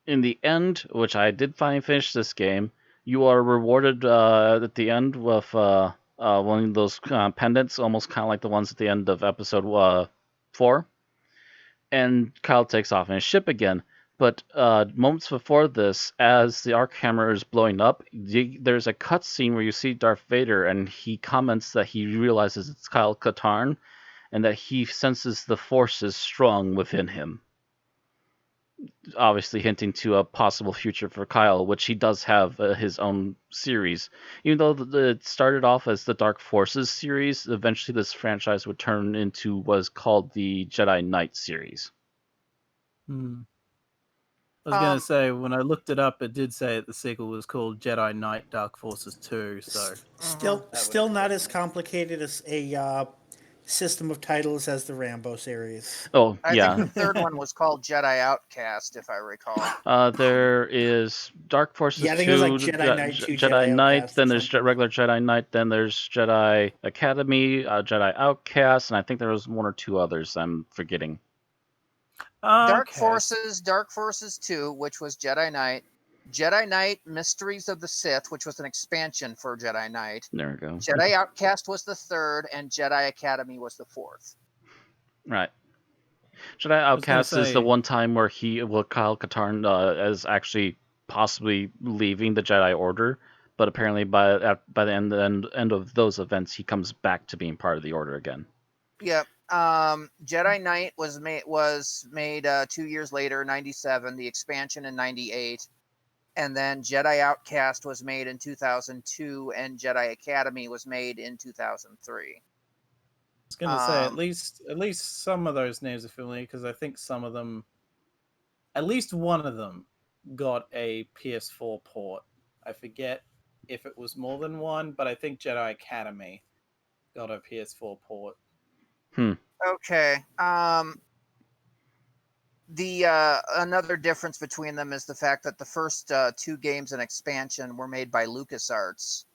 the end, which I did finally finish this game, you are rewarded at the end with one of those pendants, almost kind of like the ones at the end of episode 4. And Kyle takes off in his ship again. But moments before this, as the Arc Hammer is blowing up, there's a cutscene where you see Darth Vader, and he comments that he realizes it's Kyle Katarn, and that he senses the Force is strong within him. Obviously hinting to a possible future for Kyle, which he does have his own series. Even though it started off as the Dark Forces series, eventually this franchise would turn into what is called the Jedi Knight series. I was going to say, when I looked it up, it did say the sequel was called Jedi Knight Dark Forces 2, so... Still not as complicated as a system of titles as the Rambo series. Oh, I yeah. think the third one was called Jedi Outcast, if I recall. There is Dark Forces 2, Yeah, I think it was like Jedi Knight 2, Jedi Knight, Outcast, then or there's something. regular Jedi Knight, then there's Jedi Academy, Jedi Outcast, and I think there was one or two others I'm forgetting. Dark Forces 2, which was Jedi Knight Mysteries of the Sith, which was an expansion for Jedi Knight. There we go. Jedi Outcast was the third, and Jedi Academy was the fourth. Right. Jedi Outcast is the say- one time where Kyle Katarn is actually possibly leaving the Jedi Order, but apparently by the end of those events, he comes back to being part of the Order again. Yep. Jedi Knight was made 2 years later, 97. The expansion in 98, and then Jedi Outcast was made in 2002, and Jedi Academy was made in 2003. I was going to say at least some of those names are familiar because I think some of them, at least one of them, got a PS4 port. I forget if it was more than one, but I think Jedi Academy got a PS4 port. Okay. The another difference between them is the fact that the first two games and expansion were made by LucasArts,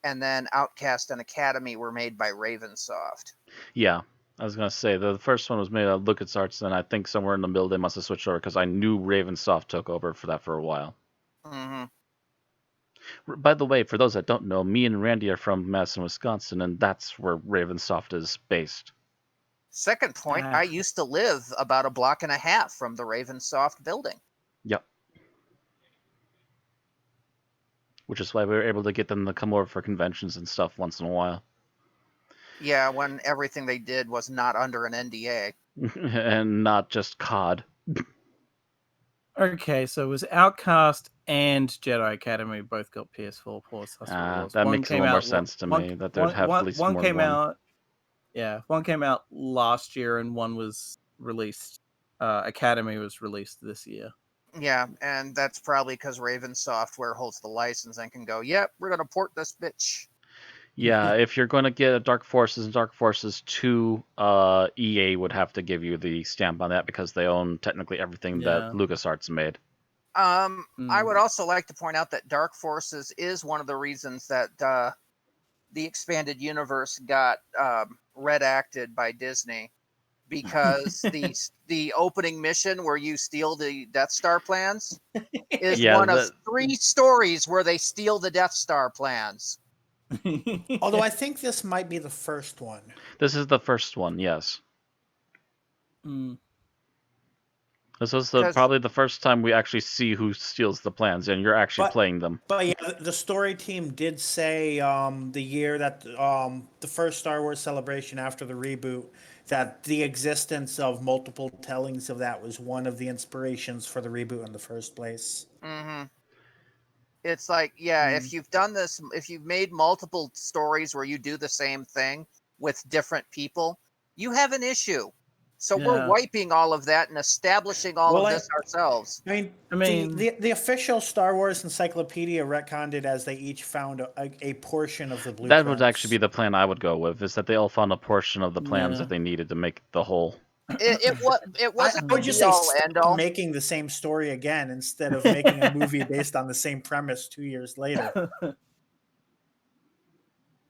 and then Outcast and Academy were made by Ravensoft. Yeah, I was gonna say the first one was made at LucasArts, and I think somewhere in the middle they must have switched over because I knew Ravensoft took over for that for a while. Mm-hmm. By the way, for those that don't know, me and Randy are from Madison, Wisconsin, and that's where Ravensoft is based. Second point, I used to live about a block and a half from the Ravensoft building. Yep. Which is why we were able to get them to come over for conventions and stuff once in a while. Yeah, when everything they did was not under an NDA. And not just COD. Okay, so it was Outcast and Jedi Academy both got PS4 ports. That's what it was. That One makes a came little more out- sense to one- me, that there'd have at least one more came than one. out. Yeah, one came out last year and one was released. Academy was released this year. Yeah, and that's probably because Raven Software holds the license and can go, yep, we're going to port this bitch. Yeah, if you're going to get a Dark Forces and Dark Forces 2, EA would have to give you the stamp on that because they own technically everything that LucasArts made. I would also like to point out that Dark Forces is one of the reasons that the expanded universe got redacted by Disney, because the opening mission where you steal the Death Star plans is one of 3 stories where they steal the Death Star plans. Although I think this might be the first one. This is the first one, yes. This was probably the first time we actually see who steals the plans, and you're actually playing them. But yeah, the story team did say the year that the first Star Wars Celebration after the reboot, that the existence of multiple tellings of that was one of the inspirations for the reboot in the first place. Mm-hmm. It's like, if you've done this, if you've made multiple stories where you do the same thing with different people, you have an issue. So we're wiping all of that and establishing all of this ourselves. I mean, the official Star Wars Encyclopedia retconned it as they each found a portion of the blueprint. That would actually be the plan I would go with, is that they all found a portion of the plans that they needed to make the whole. It wasn't I would just say making the same story again instead of making a movie based on the same premise 2 years later.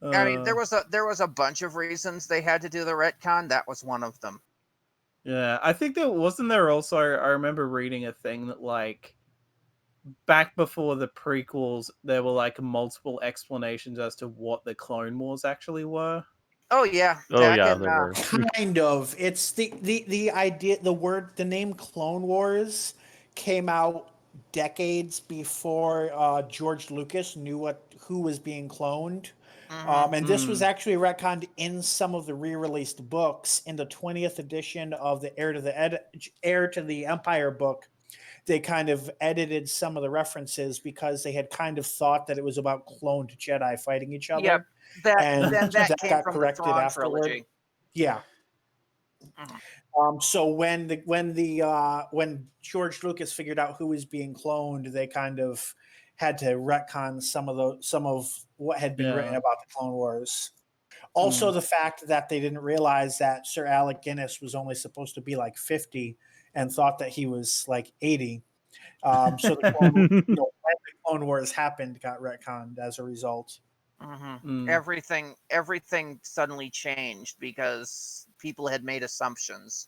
I mean, there was a bunch of reasons they had to do the retcon. That was one of them. Yeah, I think there also, I remember reading a thing that, like, back before the prequels, there were, like, multiple explanations as to what the Clone Wars actually were. Oh yeah. There were. Kind of. It's the idea, the name Clone Wars came out decades before George Lucas knew who was being cloned. And this was actually retconned in some of the re-released books. In the 20th edition of the Heir to the Empire book, they kind of edited some of the references because they had kind of thought that it was about cloned Jedi fighting each other. Yep. That that came got from the corrected Thrawn afterward. trilogy. Yeah. Mhm. So when George Lucas figured out who was being cloned, they kind of had to retcon some of what had been written about the Clone Wars. Also, the fact that they didn't realize that Sir Alec Guinness was only supposed to be like 50 and thought that he was like 80. So when the Clone Wars happened, got retconned as a result. Everything suddenly changed because people had made assumptions.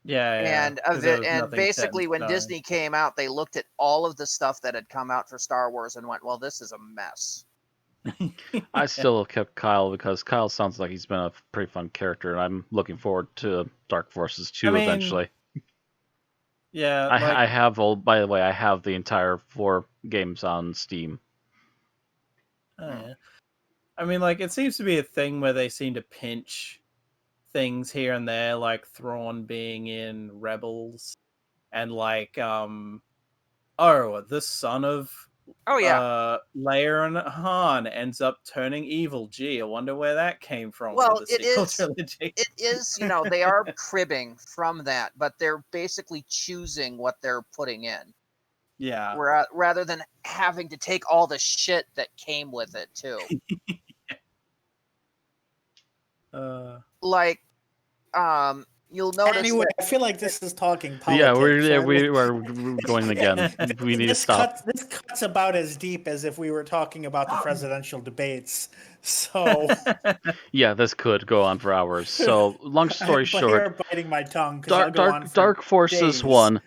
Yeah. And basically when Disney came out, they looked at all of the stuff that had come out for Star Wars and went, well, this is a mess. I still kept Kyle because Kyle sounds like he's been a pretty fun character, and I'm looking forward to Dark Forces 2 eventually. Yeah, I have by the way, I have the entire 4 games on Steam. Yeah. I mean, like, it seems to be a thing where they seem to pinch things here and there, like Thrawn being in Rebels, and like, the son of Leia and Han ends up turning evil. Gee, I wonder where that came from. Well, for the sequel trilogy. It is, they are cribbing from that, but they're basically choosing what they're putting in. Yeah. Rather than having to take all the shit that came with it too. You'll notice. Anyway, I feel like this is talking politics. Yeah, we're going again. We need to stop. This cuts about as deep as if we were talking about the presidential debates. So yeah, this could go on for hours. So long story short, you're biting my tongue. Dark Forces days. 1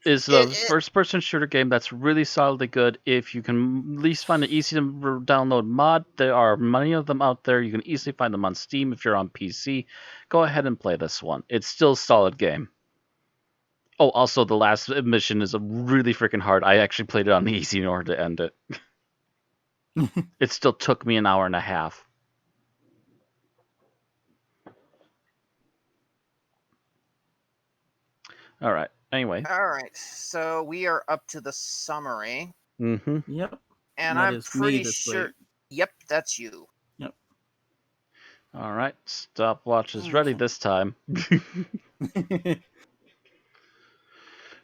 is the first-person shooter game that's really solidly good. If you can at least find an easy to download mod, there are many of them out there. You can easily find them on Steam if you're on PC. Go ahead and play this one. It's still a solid game. Oh, also the last mission is really freaking hard. I actually played it on easy in order to end it. It still took me an hour and a half. All right. Anyway. All right. So we are up to the summary. Mm-hmm. Yep. And I'm pretty sure. Yep, that's you. Yep. All right. Stopwatch is ready this time.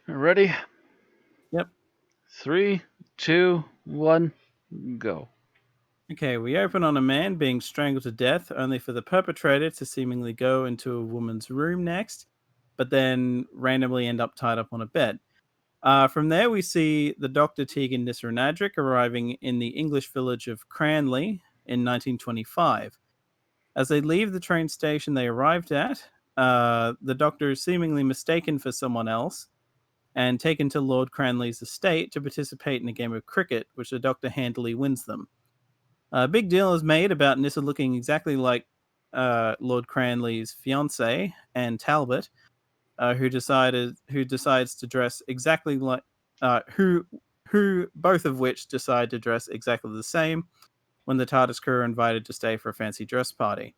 Ready? Yep. 3, 2, 1, go. Okay, we open on a man being strangled to death, only for the perpetrator to seemingly go into a woman's room next, but then randomly end up tied up on a bed. From there, we see the Dr. Tegan Nisranadric arriving in the English village of Cranley in 1925. As they leave the train station they arrived at, the Doctor is seemingly mistaken for someone else and taken to Lord Cranley's estate to participate in a game of cricket, which the Doctor handily wins them. A big deal is made about Nissa looking exactly like Lord Cranley's fiancée, Anne Talbot, who decides to dress exactly like who both of which decide to dress exactly the same when the TARDIS crew are invited to stay for a fancy dress party.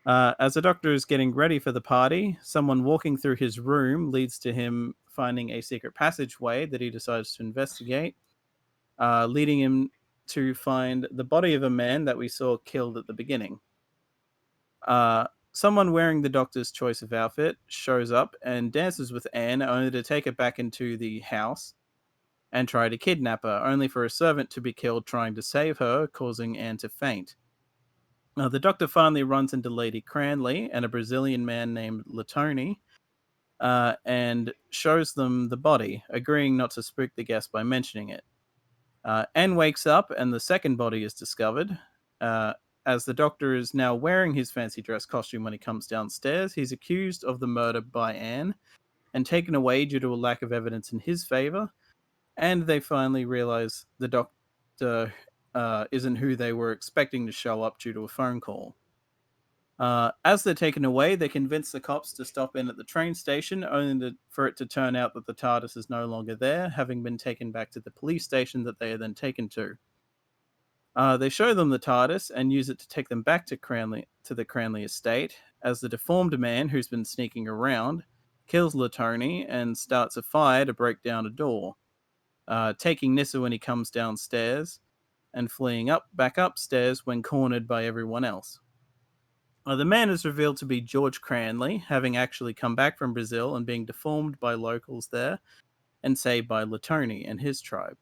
As the Doctor is getting ready for the party, someone walking through his room leads to him finding a secret passageway that he decides to investigate, leading him to find the body of a man that we saw killed at the beginning. Someone wearing the Doctor's choice of outfit shows up and dances with Anne, only to take her back into the house and try to kidnap her, only for a servant to be killed trying to save her, causing Anne to faint. The Doctor finally runs into Lady Cranley and a Brazilian man named Latoni, and shows them the body, agreeing not to spook the guest by mentioning it. Anne wakes up and the second body is discovered. As the Doctor is now wearing his fancy dress costume when he comes downstairs, he's accused of the murder by Anne and taken away due to a lack of evidence in his favor. And they finally realize the Doctor isn't who they were expecting to show up due to a phone call. As they're taken away, they convince the cops to stop in at the train station, only for it to turn out that the TARDIS is no longer there, having been taken back to the police station that they are then taken to. They show them the TARDIS and use it to take them back to the Cranley estate, as the deformed man who's been sneaking around kills Latoni and starts a fire to break down a door, taking Nissa when he comes downstairs and fleeing back upstairs when cornered by everyone else. The man is revealed to be George Cranley, having actually come back from Brazil and being deformed by locals there and saved by Latoni and his tribe.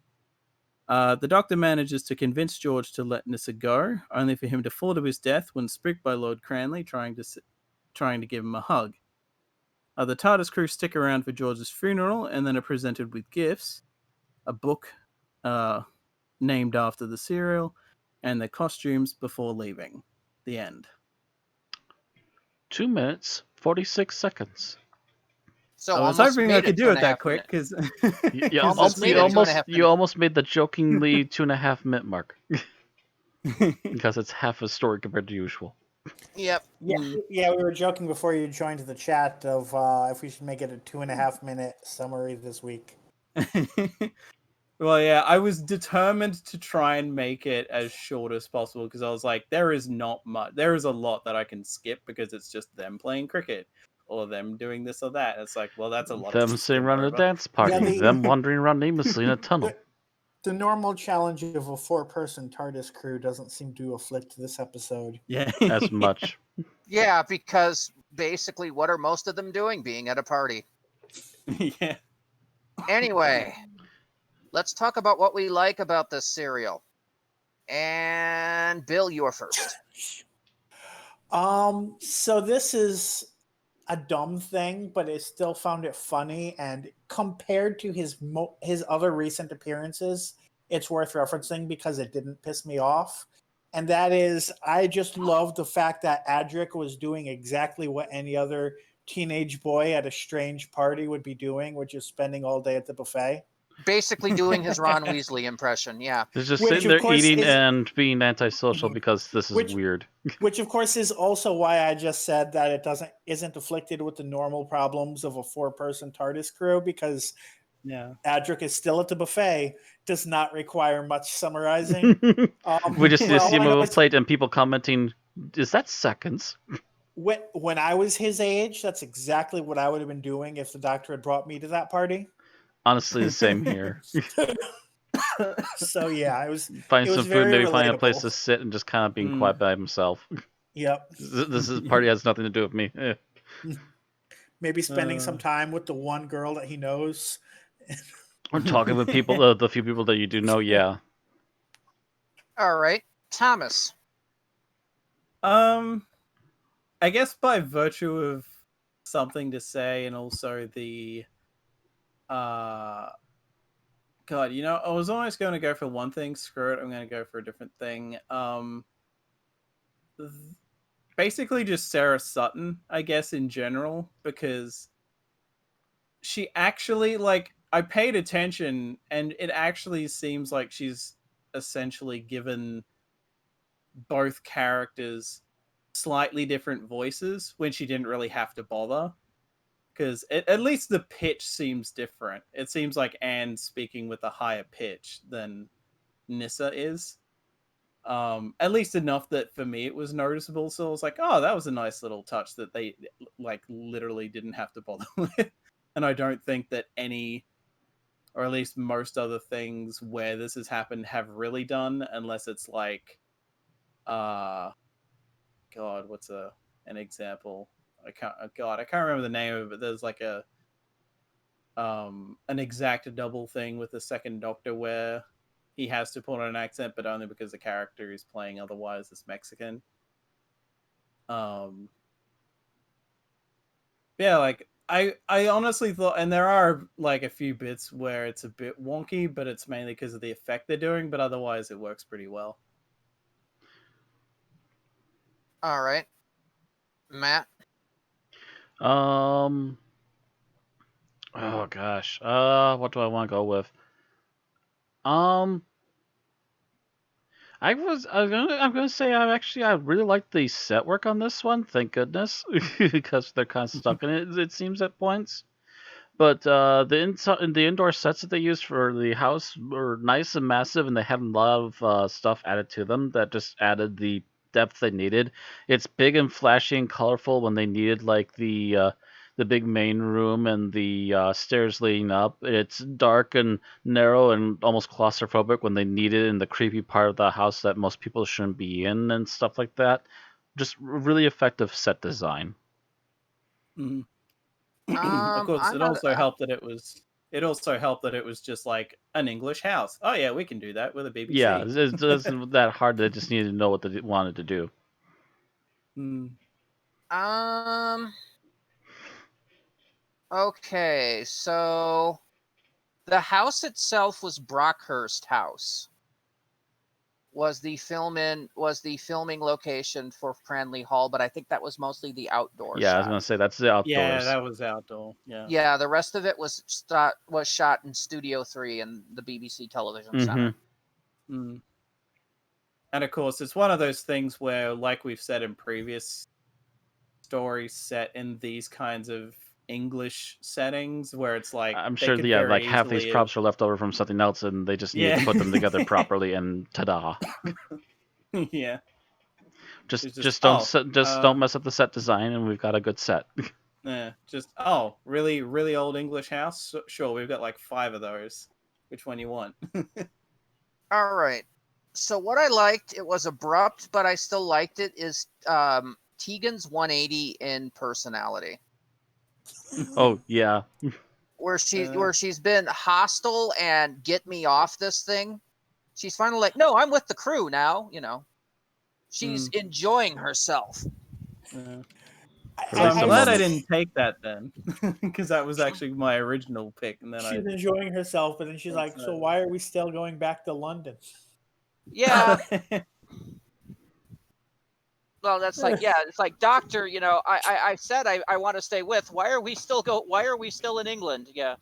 The Doctor manages to convince George to let Nissa go, only for him to fall to his death when spooked by Lord Cranley trying to give him a hug. The TARDIS crew stick around for George's funeral and then are presented with gifts, a book named after the serial, and their costumes before leaving. The end. 2 minutes, 46 seconds. So I was almost hoping I made could do it 2.5 that quick minutes. because You Almost made it 2.5 you almost made the jokingly 2.5 minute mark because it's half a story compared to usual. Yep. Yeah, we were joking before you joined the chat of if we should make it a 2.5 minute summary this week. Well, yeah, I was determined to try and make it as short as possible because I was like, there is not much. There is a lot that I can skip because it's just them playing cricket or them doing this or that. It's like, well, that's a lot. Them to sitting skim around a over. dance party, them wandering around aimlessly in a tunnel. The normal challenge of a 4-person TARDIS crew doesn't seem to afflict this episode. Yeah. As much. Yeah, because basically, what are most of them doing? Being at a party. Yeah. Anyway, let's talk about what we like about this serial. And Bill, you're first. So this is a dumb thing, but I still found it funny, and compared to his other recent appearances, it's worth referencing because it didn't piss me off. And that is, I just love the fact that Adric was doing exactly what any other teenage boy at a strange party would be doing, which is spending all day at the buffet. Basically doing his Ron Weasley impression, yeah. They're just Which, sitting of there course, eating is- and being antisocial because this is weird. Which, of course, is also why I just said that it isn't afflicted with the normal problems of a 4-person TARDIS crew, because Yeah. Adric is still at the buffet, does not require much summarizing. We just well, see him I know on a it's- plate and people commenting, is that seconds? When I was his age, that's exactly what I would have been doing if the Doctor had brought me to that party. Honestly, the same here. So yeah, it was Find it was some food, very maybe find a place relatable. to sit and just kind of being quiet by himself. Yep. This party has nothing to do with me. Maybe spending some time with the one girl that he knows. Or talking with people, the few people that you do know, yeah. All right, Thomas. I guess by virtue of something to say and also the God, I was almost going to go for one thing. Screw it, I'm going to go for a different thing. Basically just Sarah Sutton, I guess, in general, because she actually, like, I paid attention and it actually seems like she's essentially given both characters slightly different voices when she didn't really have to bother. Because at least the pitch seems different. It seems like Anne's speaking with a higher pitch than Nissa is. At least enough that for me it was noticeable. So I was like, oh, that was a nice little touch that they like literally didn't have to bother with. And I don't think that any, or at least most other things where this has happened have really done, unless it's like, God, what's an example? I can't remember the name of it, but there's like an exact double thing with the Second Doctor where he has to put on an accent, but only because the character he's playing otherwise is Mexican. Yeah, like I honestly thought, and there are like a few bits where it's a bit wonky, but it's mainly because of the effect they're doing, but otherwise it works pretty well. All right, Matt. Oh gosh. What do I want to go with? I'm gonna say I really like the set work on this one. Thank goodness, because they're kind of stuck in it. It seems at points. But the indoor sets that they used for the house were nice and massive, and they had a lot of stuff added to them that just added the depth they needed. It's big and flashy and colorful when they needed, like the big main room and the stairs leading up. It's dark and narrow and almost claustrophobic when they need it in the creepy part of the house that most people shouldn't be in and stuff like that. Just really effective set design. Mhm. Of course, I'm it not. also helped that it was. It also helped that it was just like an English house. Oh yeah, we can do that with a BBC. Yeah, it wasn't that hard. They just needed to know what they wanted to do. Mm. Okay, so the house itself was Brockhurst House. Was the filming location for Cranley Hall, but I think that was mostly the outdoor Yeah, I was shot. gonna say that's the outdoors. Yeah, that was outdoor. Yeah. Yeah, the rest of it was shot in Studio 3 in the BBC Television Center. Mm. And of course, it's one of those things where, like we've said in previous stories set in these kinds of English settings, where it's like I'm they sure could like very half these easily props are left over from something else, and they just need to put them together properly, and ta-da! yeah. Just It's don't mess up the set design, and we've got a good set. Yeah, really, really old English house. Sure, we've got like 5 of those. Which one you want? All right. So what I liked, it was abrupt, but I still liked it, is Tegan's 180 in personality. Oh yeah, Where she's been hostile and get me off this thing. She's finally like, no, I'm with the crew now, She's enjoying herself. I'm glad I didn't take that then, because that was actually my original pick. And then she's enjoying herself, but then she's like, "So why are we still going back to London?" Yeah. Well, that's like, yeah, it's like, Doctor, I said I want to stay with. Why are we still in England? Yeah.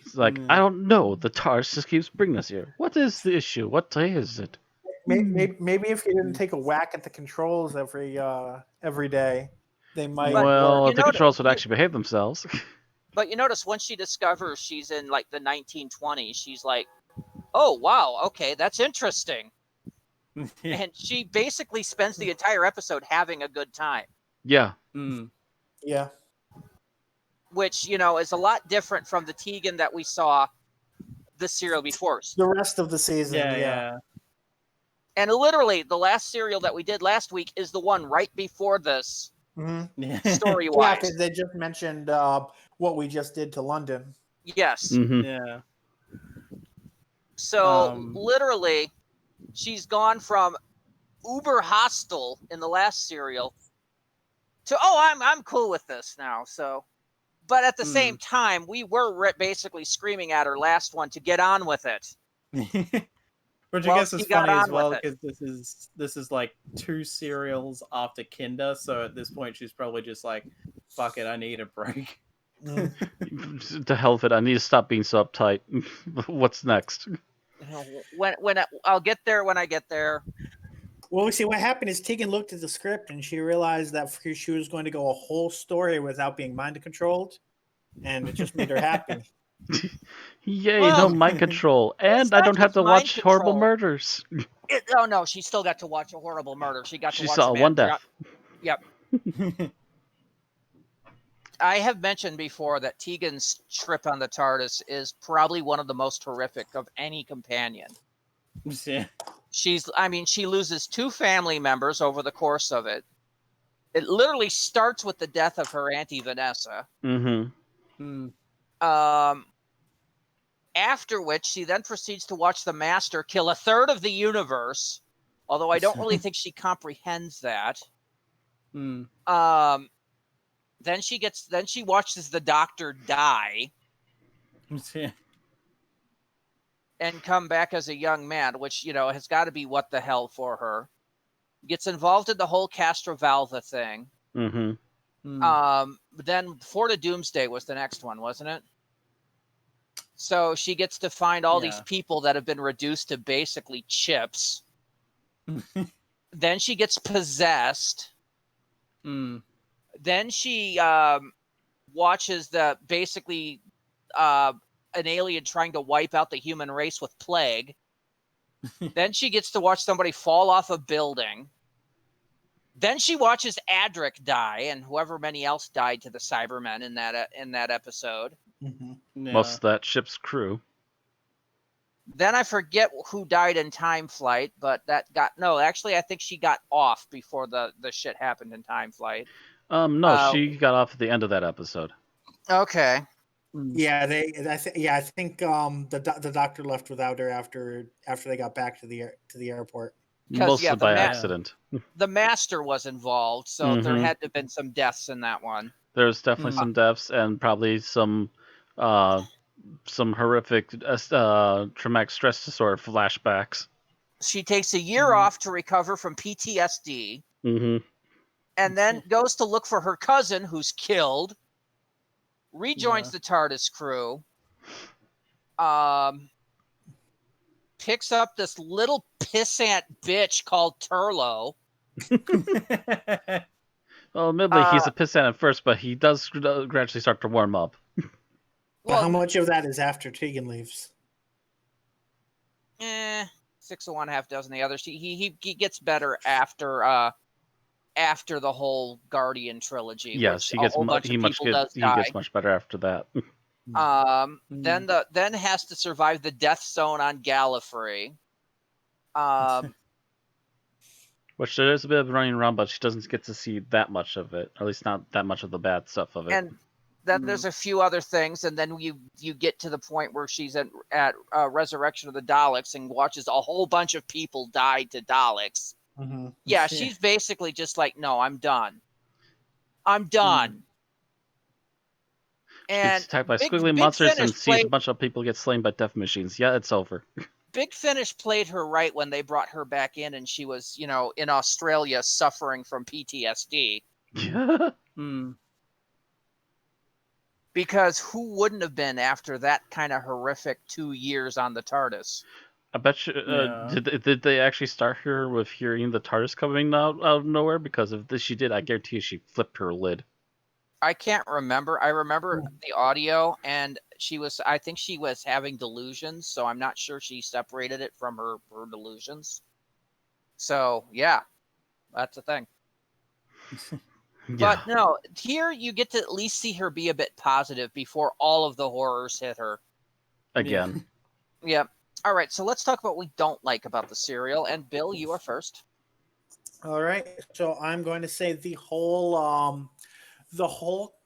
it's like I don't know. The TARS just keeps bringing us here. What is the issue? What day is it? Maybe if you didn't take a whack at the controls every day, they might. Well, if the controls would actually behave themselves. But you notice once she discovers she's in like the 1920s, she's like, "Oh wow, okay, that's interesting." And she basically spends the entire episode having a good time. Yeah. Yeah. Which, is a lot different from the Tegan that we saw the serial before. The rest of the season, yeah. And literally, the last serial that we did last week is the one right before this, story-wise. Yeah, because they just mentioned what we just did to London. Yes. Mm-hmm. Yeah. So, literally, she's gone from uber hostile in the last serial to, I'm cool with this now. So, but at the same time, we were basically screaming at her last one to get on with it. Which I guess is funny as well, because this is like 2 serials after Kinder, so at this point she's probably just like, fuck it, I need a break. To hell with it, I need to stop being so uptight. What's next? When I'll get there when I get there. Well, see, what happened is Tegan looked at the script and she realized that she was going to go a whole story without being mind controlled, and it just made her happy. Yay, no mind control. And I don't have to watch horrible murders. No, she still got to watch a horrible murder. She watch saw one death. Yep. I have mentioned before that Tegan's trip on the TARDIS is probably one of the most horrific of any companion. Yeah. She loses 2 family members over the course of it. It literally starts with the death of her Auntie Vanessa. Mm-hmm. After which she then proceeds to watch the Master kill a third of the universe, although I don't really think she comprehends that. Then she watches the Doctor die and come back as a young man, which, has got to be what the hell for her. Gets involved in the whole Castrovalva thing. Then Fort of Doomsday was the next one, wasn't it? So she gets to find all these people that have been reduced to basically chips. Then she gets possessed. Then she watches basically an alien trying to wipe out the human race with plague. Then she gets to watch somebody fall off a building. Then she watches Adric die, and whoever many else died to the Cybermen in that episode. Mm-hmm. Yeah. Most of that ship's crew. Then I forget who died in Time Flight, but actually I think she got off before the shit happened in Time Flight. No, she got off at the end of that episode. Okay. Yeah, I think the doctor left without her after they got back to the airport. Mostly by accident. The Master was involved, so there had to have been some deaths in that one. There's definitely some deaths and probably some horrific traumatic stress disorder flashbacks. She takes a year off to recover from PTSD, and then goes to look for her cousin, who's killed. Rejoins the TARDIS crew. Picks up this little pissant bitch called Turlo. Well, admittedly, he's a pissant at first, but he does gradually start to warm up. Well, how much of that is after Tegan leaves? 6 of one, half dozen the other. He gets better after the whole Guardian trilogy. Yes, he gets much better after that. Then has to survive the Death Zone on Gallifrey. Which there is a bit of running around, but she doesn't get to see that much of it. Or at least not that much of the bad stuff of it. And then there's a few other things, and then you get to the point where she's at Resurrection of the Daleks and watches a whole bunch of people die to Daleks. Mm-hmm. Yeah, she's basically just like, no, I'm done. I'm done. And attacked by squiggly monsters and sees a bunch of people get slain by death machines. Yeah, it's over. Big Finish played her right when they brought her back in, and she was, in Australia suffering from PTSD. Yeah. Because who wouldn't have been after that kind of horrific 2 years on the TARDIS? I bet you. Did they actually start her with hearing the TARDIS coming out of nowhere? Because if she did, I guarantee you she flipped her lid. I can't remember. I remember the audio, and I think she was having delusions, so I'm not sure she separated it from her delusions. So, yeah, that's the thing. Yeah. But no, here you get to at least see her be a bit positive before all of the horrors hit her. Again. Yeah. All right, so let's talk about what we don't like about the serial. And Bill, you are first. All right, so I'm going to say the whole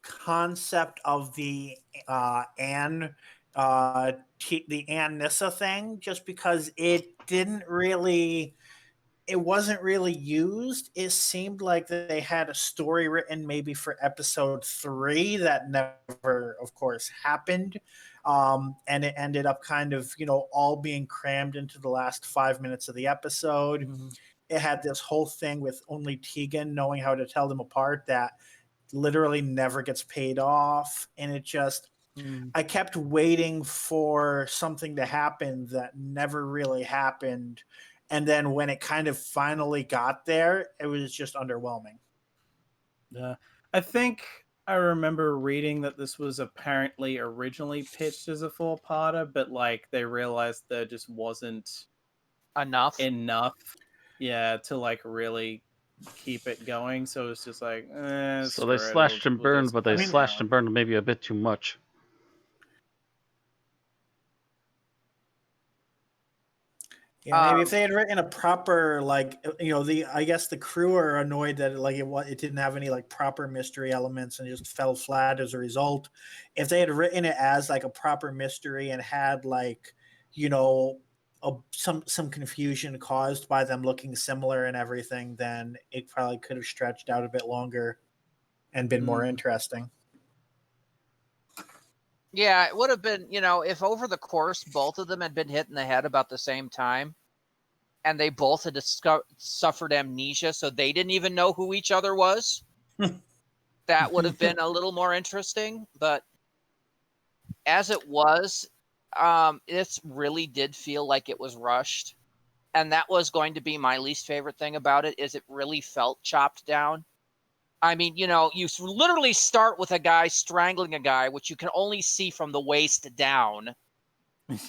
concept of the Anne Nissa thing, just because it wasn't really used. It seemed like they had a story written maybe for episode 3 that never, of course, happened. And it ended up kind of, all being crammed into the last 5 minutes of the episode. Mm-hmm. It had this whole thing with only Tegan knowing how to tell them apart that literally never gets paid off. And it just, I kept waiting for something to happen that never really happened. And then when it kind of finally got there, it was just underwhelming. Yeah. I think I remember reading that this was apparently originally pitched as a 4-parter, but they realized there just wasn't enough. Yeah, to really keep it going. So it's just so they slashed and burned, but they slashed and burned maybe a bit too much. Yeah, maybe if they had written a proper, I guess the crew are annoyed that it didn't have any proper mystery elements and just fell flat as a result. If they had written it as a proper mystery and had some confusion caused by them looking similar and everything, then it probably could have stretched out a bit longer and been more interesting. Yeah, it would have been, if over the course both of them had been hit in the head about the same time, and they both had suffered amnesia, so they didn't even know who each other was, that would have been a little more interesting. But as it was, it really did feel like it was rushed. and that was going to be my least favorite thing about it, is it really felt chopped down. I mean, you literally start with a guy strangling a guy, which you can only see from the waist down.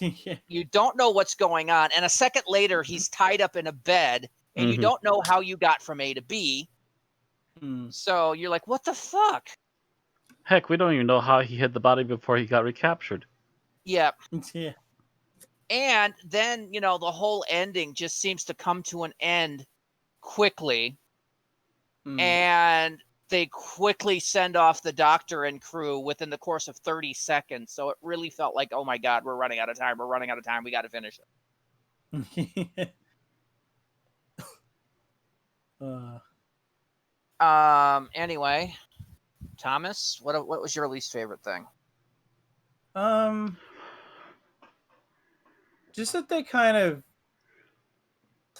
Yeah. You don't know what's going on. And a second later, he's tied up in a bed, and you don't know how you got from A to B. So you're like, what the fuck? Heck, we don't even know how he hid the body before he got recaptured. Yep. Yeah. And then, the whole ending just seems to come to an end quickly. And they quickly send off the doctor and crew within the course of 30 seconds. So it really felt like, oh my God, we're running out of time. We're running out of time. We got to finish it. Anyway, Thomas, what was your least favorite thing? Just that they kind of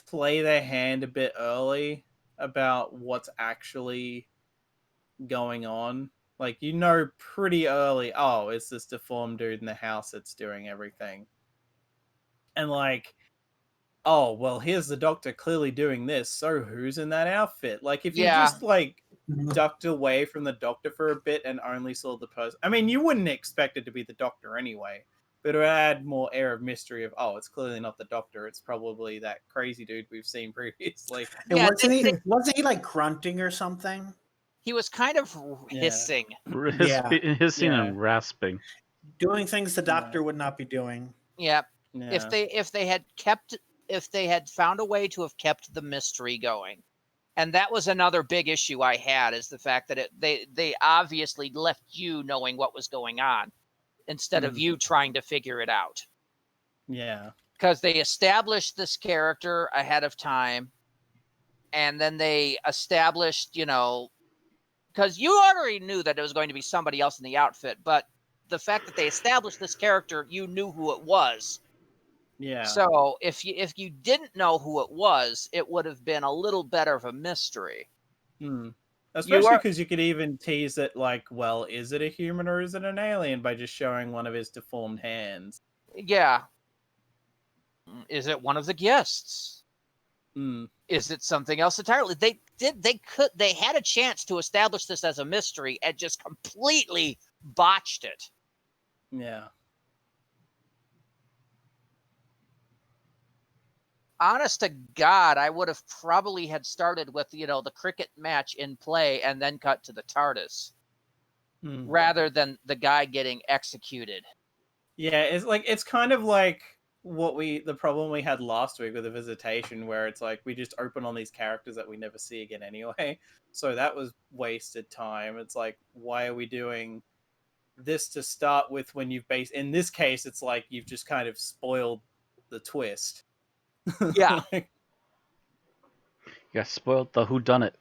play their hand a bit early about what's actually going on. Like, pretty early, oh, it's this deformed dude in the house that's doing everything. And like, oh, well, here's the doctor clearly doing this, so who's in that outfit? Like, if you just, like, ducked away from the doctor for a bit and only saw the person... I mean, you wouldn't expect it to be the doctor anyway, but it would add more air of mystery of, oh, it's clearly not the doctor, it's probably that crazy dude we've seen previously. Yeah, wasn't he, like, grunting or something? He was kind of hissing. Hissing and rasping. Doing things the doctor would not be doing. Yep. Yeah. If they had found a way to have kept the mystery going. And that was another big issue I had, is the fact that they obviously left you knowing what was going on instead of you trying to figure it out. Yeah. Because they established this character ahead of time, and then they established, because you already knew that it was going to be somebody else in the outfit, but the fact that they established this character, you knew who it was. Yeah. So if you didn't know who it was, it would have been a little better of a mystery. Especially because you could even tease it like, well, is it a human or is it an alien, by just showing one of his deformed hands? Yeah. Is it one of the guests? Is it something else entirely? They had a chance to establish this as a mystery and just completely botched it. Yeah. Honest to God, I would have probably had started with, the cricket match in play and then cut to the TARDIS rather than the guy getting executed. Yeah, it's kind of like the problem we had last week with the Visitation, where it's like we just open on these characters that we never see again anyway. So that was wasted time. It's like, why are we doing this to start with when in this case, it's like you've just kind of spoiled the twist. Yeah. You spoiled the whodunit.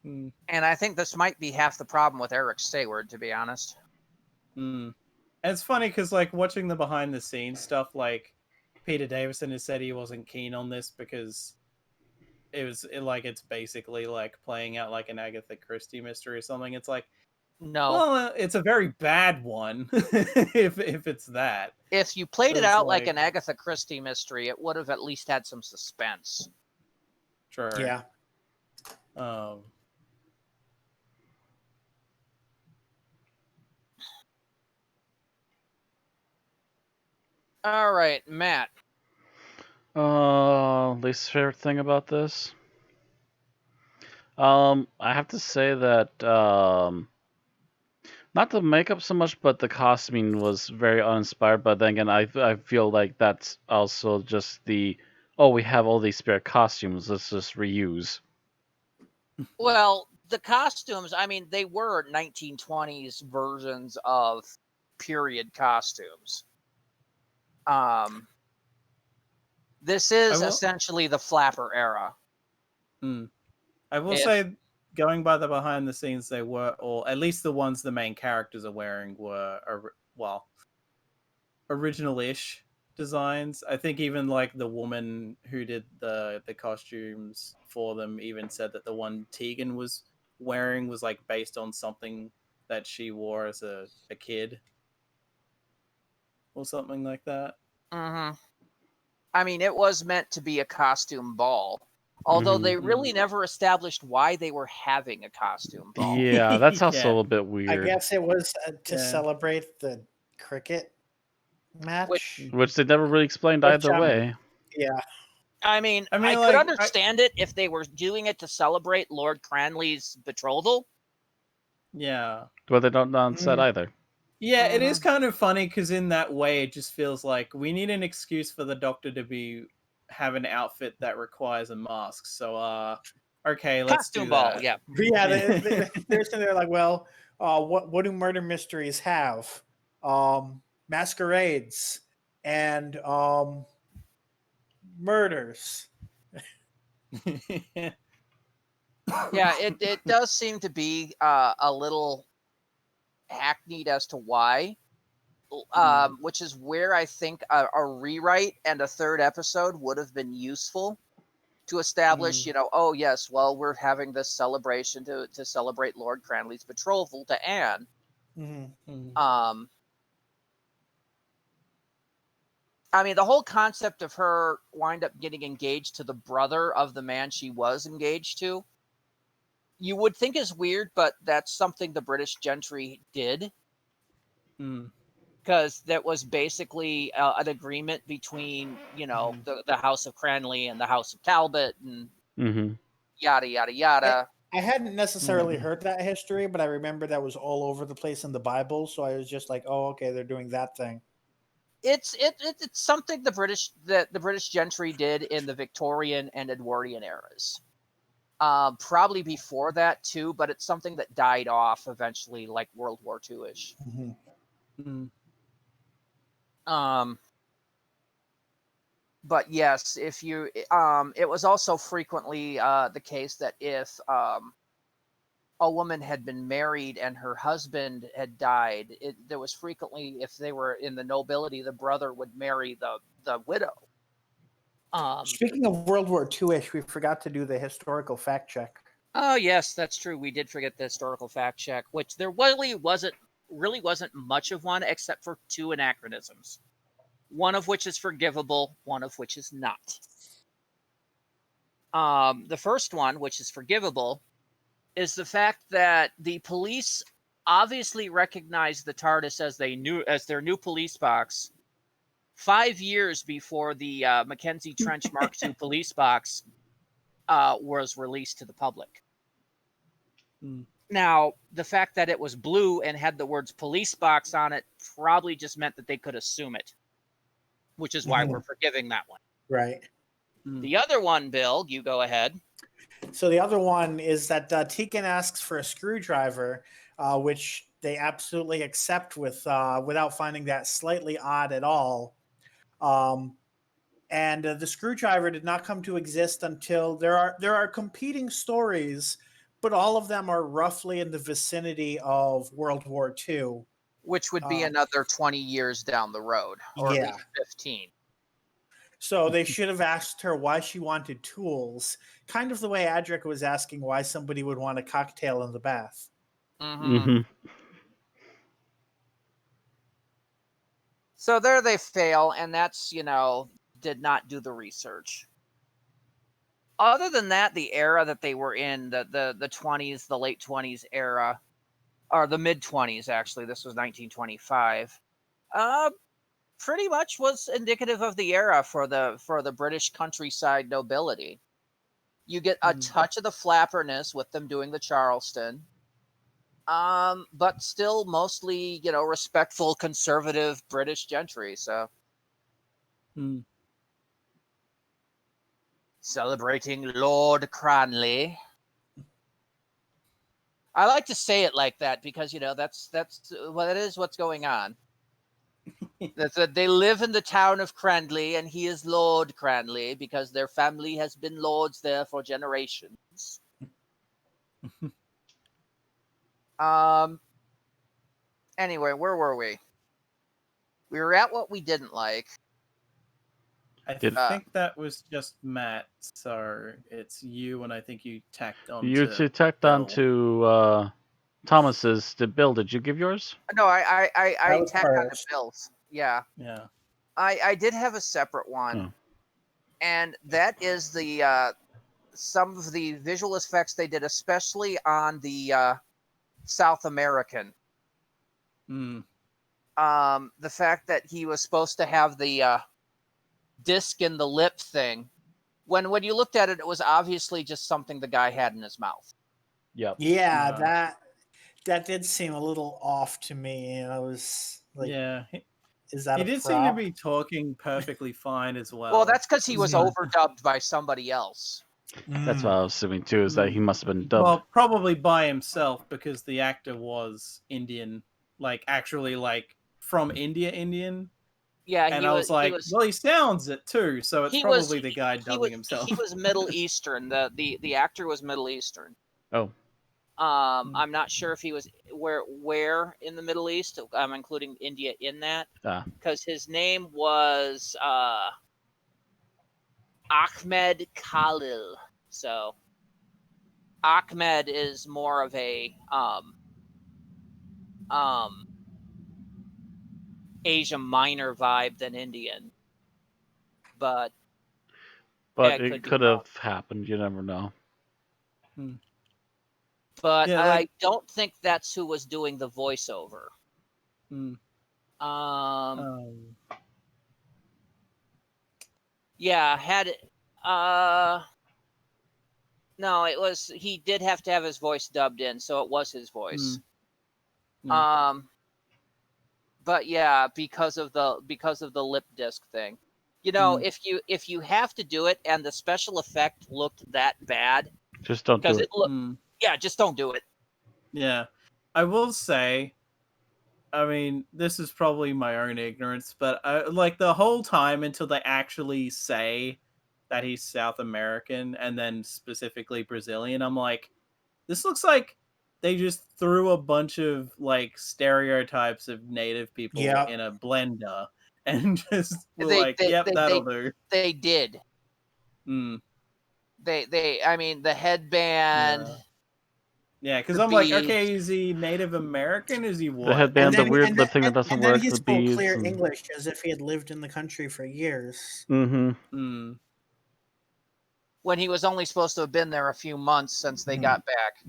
And I think this might be half the problem with Eric Sayward, to be honest. And it's funny because, like, watching the behind the scenes stuff, like, Peter Davison has said he wasn't keen on this because it's basically like playing out like an Agatha Christie mystery or something. It's like, no, well, it's a very bad one if it's that. If you played it out like an Agatha Christie mystery, it would have at least had some suspense. Sure. Yeah. All right, Matt. Least favorite thing about this? I have to say that not the makeup so much, but the costuming was very uninspired. But then again, I feel like that's also just we have all these spare costumes, let's just reuse. Well, the costumes, I mean, they were 1920s versions of period costumes. This is essentially the flapper era. I will say, going by the behind the scenes, they were all, at least the ones the main characters are wearing, were original-ish designs. I think even like the woman who did the costumes for them even said that the one Tegan was wearing was like based on something that she wore as a kid or something like that. I mean, it was meant to be a costume ball. Although they really never established why they were having a costume ball. Yeah, that's also Yeah. a little bit I weird. guess it was to Yeah. celebrate the cricket match. Which they never really explained Which, either way. Yeah. I mean, I mean, I could like, understand it if they were doing it to celebrate Lord Cranley's betrothal. Yeah. But they don't on set either. Yeah, it is kind of funny because in that way, it just feels like we need an excuse for the Doctor to have an outfit that requires a mask. So, okay, let's Costume do ball, that. yeah. Yeah, they're sitting there like, well, what do murder mysteries have? Masquerades and murders. Yeah, it does seem to be a little hackneyed as to why, which is where I think a rewrite and a third episode would have been useful to establish, oh yes, well, we're having this celebration to celebrate Lord Cranley's betrothal to Anne. I mean, the whole concept of her wind up getting engaged to the brother of the man she was engaged to, you would think is weird, but that's something the British gentry did. Because that was basically an agreement between, the House of Cranley and the House of Talbot and yada, yada, yada. I hadn't necessarily heard that history, but I remember that was all over the place in the Bible. So I was just like, oh, okay, they're doing that thing. It's something the British gentry did in the Victorian and Edwardian eras. Probably before that too, but it's something that died off eventually, like World War II-ish. But yes, if you, it was also frequently the case that if a woman had been married and her husband had died, there was frequently, if they were in the nobility, the brother would marry the widow. Speaking of World War II-ish, we forgot to do the historical fact check. Oh yes, that's true. We did forget the historical fact check, which there really wasn't much of one, except for two anachronisms. One of which is forgivable, one of which is not. The first one, which is forgivable, is the fact that the police obviously recognized the TARDIS as their new police box 5 years before the Mackenzie Trench Mark II police box was released to the public. Now, the fact that it was blue and had the words police box on it probably just meant that they could assume it, which is why we're forgiving that one. Right. The other one, Bill, you go ahead. So the other one is that Tegan asks for a screwdriver, which they absolutely accept without finding that slightly odd at all. And the screwdriver did not come to exist until there are competing stories, but all of them are roughly in the vicinity of World War II. Which would be another 20 years down the road, or at least 15. So they should have asked her why she wanted tools, kind of the way Adric was asking why somebody would want a cocktail in the bath. So there they fail, and that's, did not do the research. Other than that, the era that they were in, the 20s, the late 20s era, or the mid 20s, actually, this was 1925, pretty much was indicative of the era for the British countryside nobility. You get a touch of the flapperness with them doing the Charleston, but still mostly, respectful, conservative British gentry. So, celebrating Lord Cranley. I like to say it like that because that's what it is. What's going on? That they live in the town of Cranley, and he is Lord Cranley because their family has been lords there for generations. Anyway, where were we? We were at what we didn't like. I think that was just Matt, so it's you, and I think you tacked on. You tacked on to Thomas's. Bill, did you give yours? No, I tacked on to Bill's. Yeah. Yeah. I did have a separate one. And that is the some of the visual effects they did, especially on the South American. Mm. The fact that he was supposed to have the disc in the lip thing. When you looked at it, it was obviously just something the guy had in his mouth. Yep. Yeah, No. that did seem a little off to me. I was like, Yeah, is that he a did prop? seem to be talking perfectly fine as well. Well, that's because he was So- overdubbed by somebody else. That's what I was assuming too. Is that he must have been dubbed. Well, probably by himself because the actor was Indian, like actually like from Indian. Yeah, And he I was. was like, well, he sounds it too, so it's He was. probably the guy dubbing himself. He was Middle Eastern. The actor was Middle Eastern. Oh, I'm not sure if he was where in the Middle East. I'm including India in that because his name was Ahmed Khalil. So Ahmed is more of a Asia Minor vibe than Indian, but it could have happened. You never know. But Yeah, I don't think that's who was doing the voiceover. Yeah, had it. No, it was. He did have to have his voice dubbed in, so it was his voice. But yeah, because of the lip disc thing, you know, if you have to do it and the special effect looked that bad, just don't do it. Yeah, just don't do it. Yeah, I will say. I mean, this is probably my own ignorance, but like the whole time until they actually say that he's South American and then specifically Brazilian, I'm like, this looks like they just threw a bunch of like stereotypes of native people in a blender and just were that'll do. They did. I mean, the headband. Yeah, because I'm like, okay, is he Native American? Is he what? The headband, the weird lip thing that doesn't work, he the spoke beads. clear English as if he had lived in the country for years. Mm-hmm. When he was only supposed to have been there a few months since they got back.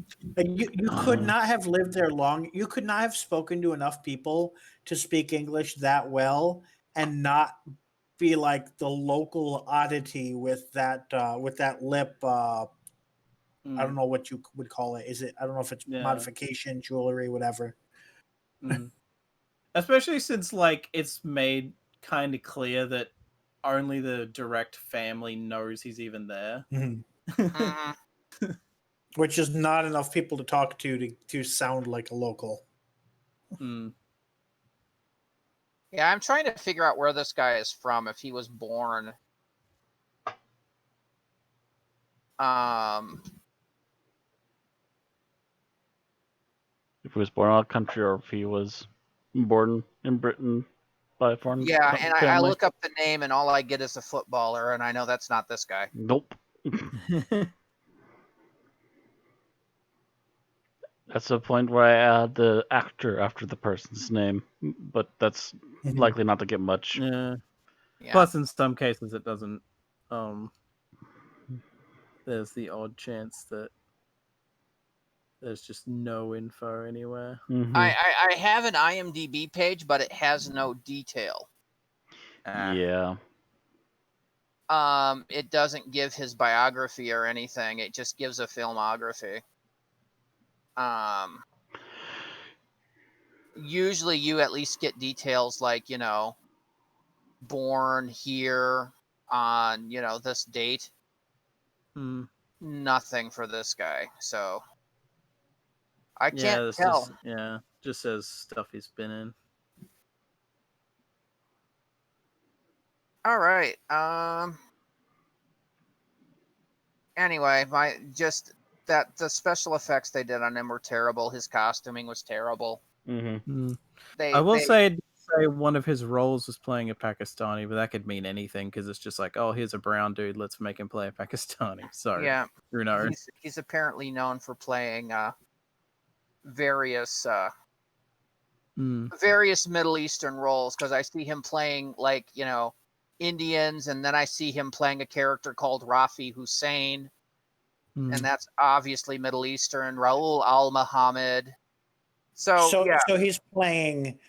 You could not have lived there long. You could not have spoken to enough people to speak English that well and not be like the local oddity with that lip. I don't know what you would call it. Is it? I don't know if it's modification, jewelry, whatever. Especially since like it's made kind of clear that only the direct family knows he's even there. Which is not enough people to talk to sound like a local. Yeah, I'm trying to figure out where this guy is from, if he was born. If he was born out of country or if he was born in Britain by a foreign family. I look up the name and all I get is a footballer, and I know that's not this guy. Nope. That's the point where I add the actor after the person's name, but that's likely not to get much. Yeah. Plus, in some cases, it doesn't. There's the odd chance that there's just no info anywhere. I have an IMDb page, but it has no detail. Yeah. It doesn't give his biography or anything. It just gives a filmography. Usually you at least get details like, you know, born here on, you know, this date. Nothing for this guy, so I can't tell. Just says stuff he's been in. All right. Anyway, the special effects they did on him were terrible. His costuming was terrible. I will say one of his roles was playing a Pakistani, but that could mean anything because it's just like, oh, here's a brown dude, let's make him play a Pakistani. So yeah, who knows? He's apparently known for playing various Middle Eastern roles, because I see him playing like, you know, Indians, and then I see him playing a character called Rafi Hussein, Hmm. and that's obviously Middle Eastern. Raul Al Muhammad. So yeah, So he's playing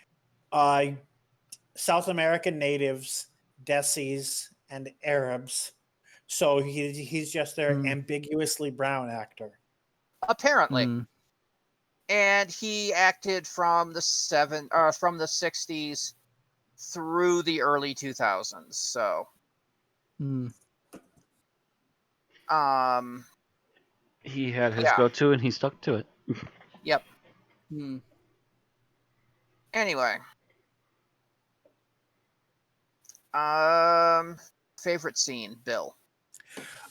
South American natives, Desis, and Arabs. So he's just their Hmm. ambiguously brown actor. apparently. Hmm. And he acted from the 60s through the early 2000s. So, Hmm. He had his yeah. go-to, and he stuck to it. Yep. Hmm. Anyway, favorite scene, Bill.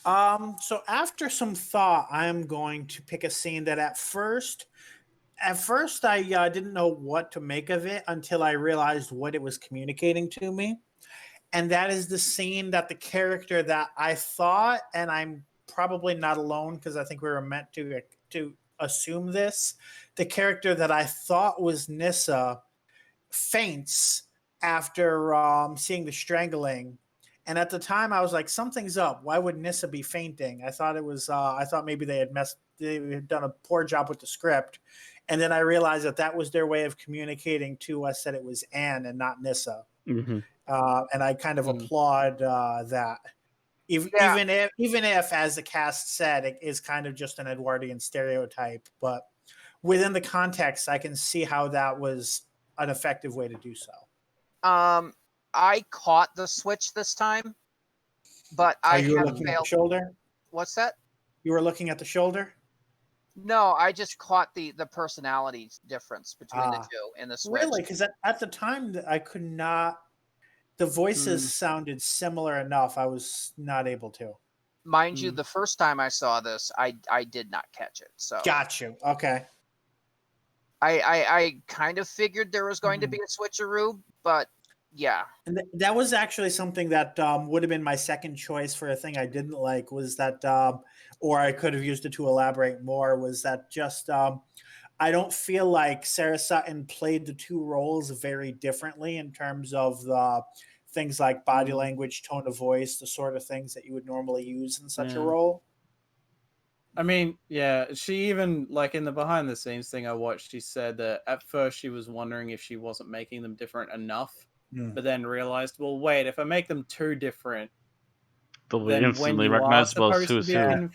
So after some thought, I'm going to pick a scene that at first I didn't know what to make of it until I realized what it was communicating to me. And that is the scene that the character that I thought, and I'm probably not alone because I think we were meant to assume this, the character that I thought was Nissa faints after seeing the strangling. And at the time, I was like, "Something's up. Why would Nissa be fainting?" I thought it was. I thought maybe they had done a poor job with the script, and then I realized that was their way of communicating to us that it was Anne and not Nissa. Mm-hmm. And I kind of applaud that. Even if, as the cast said, it is kind of just an Edwardian stereotype, but within the context, I can see how that was an effective way to do so. I caught the switch this time, but You were looking at the shoulder? What's that? You were looking at the shoulder? No, I just caught the personality difference between the two in the switch. Really? Because at the time, I could not. The voices sounded similar enough. I was not able to. Mind you, the first time I saw this, I did not catch it. So got you. Okay. I kind of figured there was going to be a switcheroo, but yeah. And that was actually something that would have been my second choice for a thing I didn't like, was that, or I could have used it to elaborate more, was that just I don't feel like Sarah Sutton played the two roles very differently in terms of the things like body language, tone of voice, the sort of things that you would normally use in such a role. I mean, yeah, she even, like, in the behind the scenes thing I watched, she said that at first she was wondering if she wasn't making them different enough, but then realized, well, wait, if I make them too different, they'll be then when instantly you are recognizable as supposed to who's be who.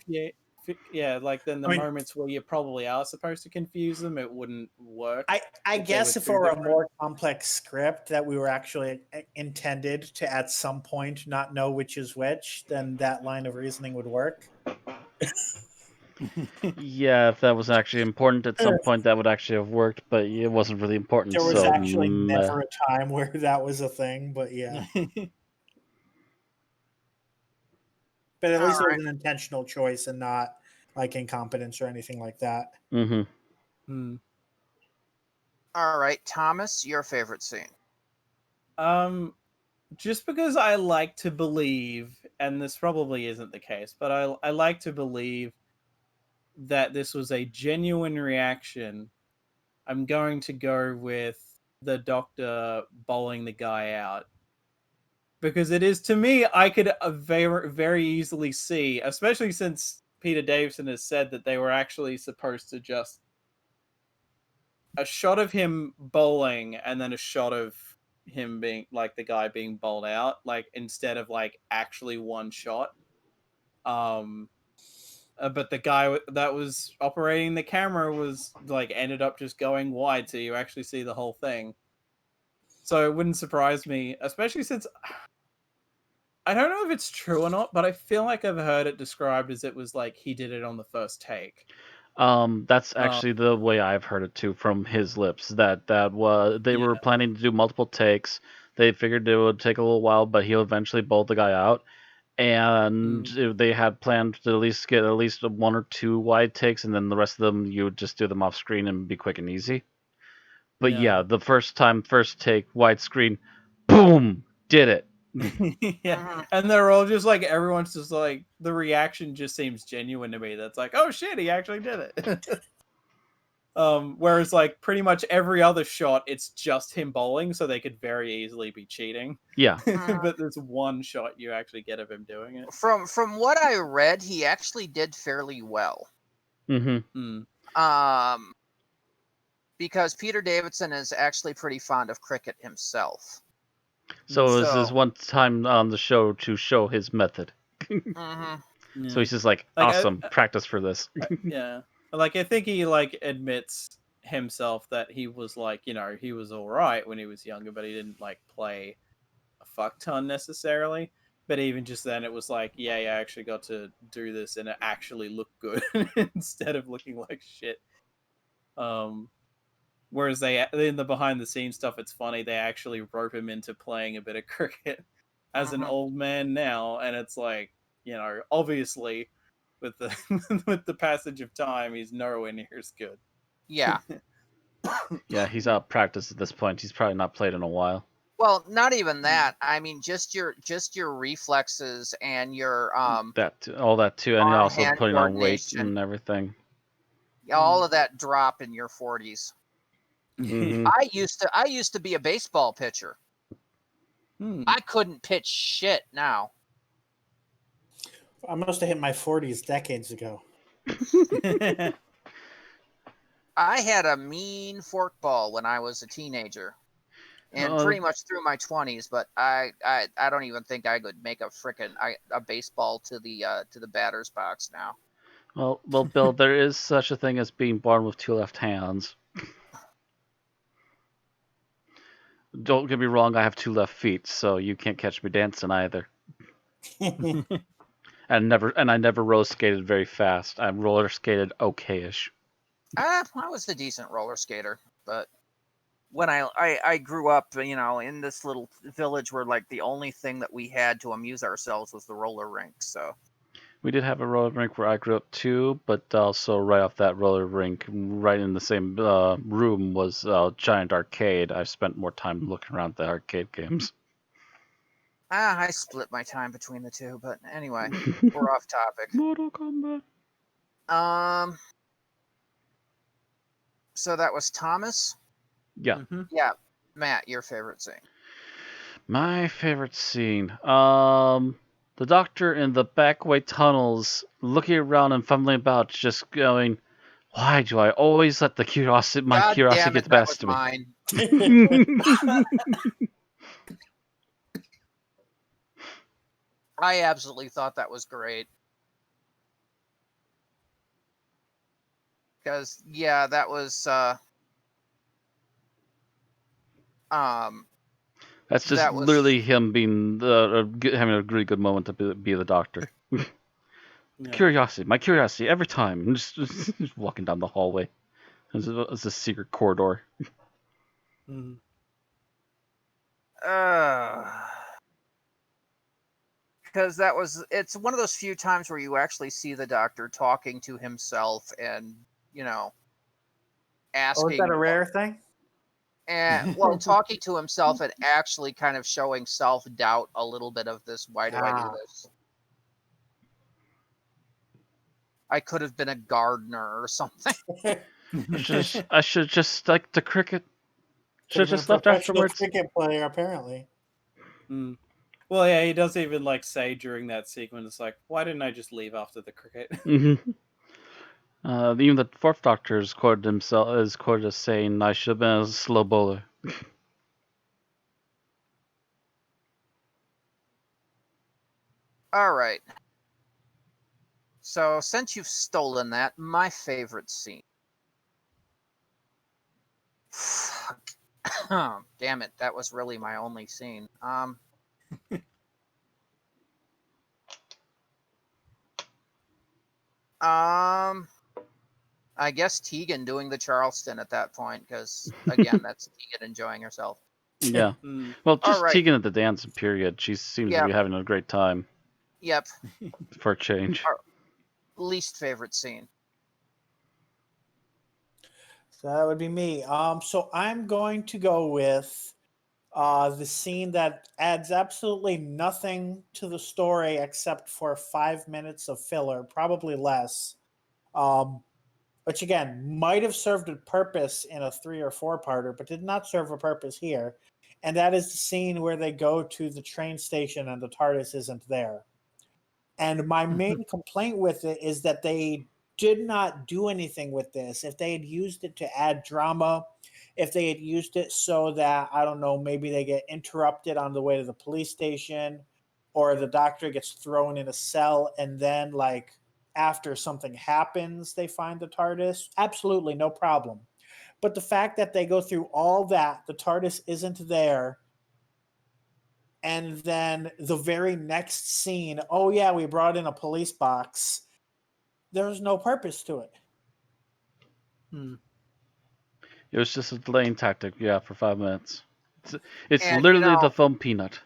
like, then the moments where you probably are supposed to confuse them, it wouldn't work. I guess if it were a more complex script that we were actually intended to at some point not know which is which, then that line of reasoning would work. Yeah, if that was actually important at some point, that would actually have worked, but it wasn't really important. There was actually never a time where that was a thing, but yeah. But at least it was an intentional choice and not like incompetence or anything like that. Mm-hmm. All right, Thomas, your favorite scene? Just because I like to believe, and this probably isn't the case, but I like to believe that this was a genuine reaction, I'm going to go with the doctor bowling the guy out. Because it is, to me, I could very, very easily see, especially since Peter Davison has said that they were actually supposed to just a shot of him bowling and then a shot of him being, like, the guy being bowled out, like, instead of, like, actually one shot. But the guy that was operating the camera was, like, ended up just going wide, so you actually see the whole thing. So it wouldn't surprise me, especially since I don't know if it's true or not, but I feel like I've heard it described as it was like he did it on the first take. That's actually the way I've heard it too from his lips. That was they were planning to do multiple takes. They figured it would take a little while, but he'll eventually bowl the guy out. And they had planned to at least get at least one or two wide takes, and then the rest of them you would just do them off screen and be quick and easy. But yeah, the first take, widescreen, boom, did it. Yeah, and they're all just like, everyone's just like, the reaction just seems genuine to me. That's like, oh shit, he actually did it. Whereas like pretty much every other shot, it's just him bowling, so they could very easily be cheating. Yeah. But there's one shot you actually get of him doing it. From what I read, he actually did fairly well. Mm-hmm. Because Peter Davidson is actually pretty fond of cricket himself. So this is one time on the show to show his method. Mm-hmm. Yeah. So he's just like awesome, practice for this. Yeah. Like I think he like admits himself that he was like, he was all right when he was younger, but he didn't like play a fuck ton necessarily. But even just then, it was like, yeah, I actually got to do this, and it actually looked good instead of looking like shit. Whereas they in the behind the scenes stuff, it's funny, they actually rope him into playing a bit of cricket as an old man now, and it's like, obviously with the with the passage of time, he's nowhere near as good. Yeah. Yeah, he's out of practice at this point. He's probably not played in a while. Well, not even that. I mean, just your reflexes and your all that too, and also hand putting on weight coordination. and everything. All of that drop in your 40s. Mhm. I used to be a baseball pitcher. I couldn't pitch shit now. I must have hit my 40s decades ago. I had a mean forkball when I was a teenager, and pretty much through my 20s. But I don't even think I could make a baseball to the batter's box now. Well, Bill, there is such a thing as being born with two left hands. Don't get me wrong, I have two left feet, so you can't catch me dancing either. And I never roller skated very fast. I roller skated okay-ish. I was a decent roller skater, but when I grew up, in this little village where like the only thing that we had to amuse ourselves was the roller rink. So We did have a roller rink where I grew up too, but also right off that roller rink, right in the same room was a giant arcade. I spent more time looking around the arcade games. I split my time between the two, but anyway, we're off topic. Mortal Kombat. So that was Thomas? Yeah. Mm-hmm. Yeah. Matt, your favorite scene? My favorite scene. The doctor in the backway tunnels looking around and fumbling about, just going, why do I always let the curiosity get the best of me? Mine. I absolutely thought that was great. Because, yeah, that was That's just literally him being having a really good moment to be the doctor. Curiosity, my curiosity, every time. I'm just walking down the hallway. It's a secret corridor. Because it's one of those few times where you actually see the doctor talking to himself and, asking. Oh, is that a rare thing? And, well, talking to himself and actually kind of showing self-doubt a little bit of this, why do I do this? I could have been a gardener or something. I should just stuck to cricket. Should have just left afterwards. Cricket player, apparently. Well, yeah, he does even like say during that sequence, it's like, why didn't I just leave after the cricket? Mm-hmm. Even the fourth doctor is quoted as saying, "I should have been a slow bowler." All right. So, since you've stolen that, my favorite scene. Damn it, that was really my only scene. I guess Tegan doing the Charleston at that point, because again, that's Tegan enjoying herself. Yeah. Well, just Tegan at the dance period. She seems to be having a great time. Yep. For a change. Our least favorite scene. So that would be me. So I'm going to go with the scene that adds absolutely nothing to the story except for 5 minutes of filler, probably less. which again might have served a purpose in a 3 or 4-parter, but did not serve a purpose here. And that is the scene where they go to the train station and the TARDIS isn't there. And my main complaint with it is that they did not do anything with this. If they had used it to add drama, if they had used it so that, I don't know, maybe they get interrupted on the way to the police station, or the doctor gets thrown in a cell and then, like, after something happens, they find the TARDIS, absolutely no problem. But the fact that they go through all that, the TARDIS isn't there, and then the very next scene, oh yeah, we brought in a police box. There's no purpose to it. It was just a delaying tactic, yeah, for 5 minutes. It's And, literally the film Peanut.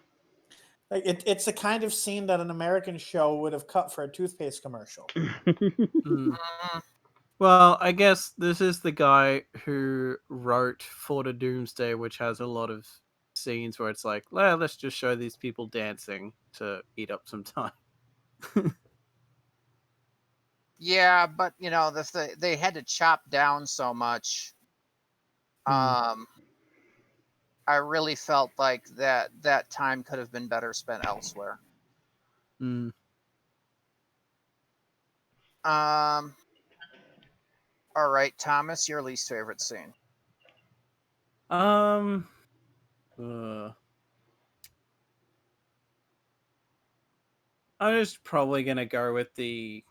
Like it's the kind of scene that an American show would have cut for a toothpaste commercial. Well, I guess this is the guy who wrote For the Doomsday, which has a lot of scenes where it's like, well, let's just show these people dancing to eat up some time. Yeah, but they had to chop down so much. I really felt like that time could have been better spent elsewhere. All right, Thomas, your least favorite scene. I'm just probably gonna go with the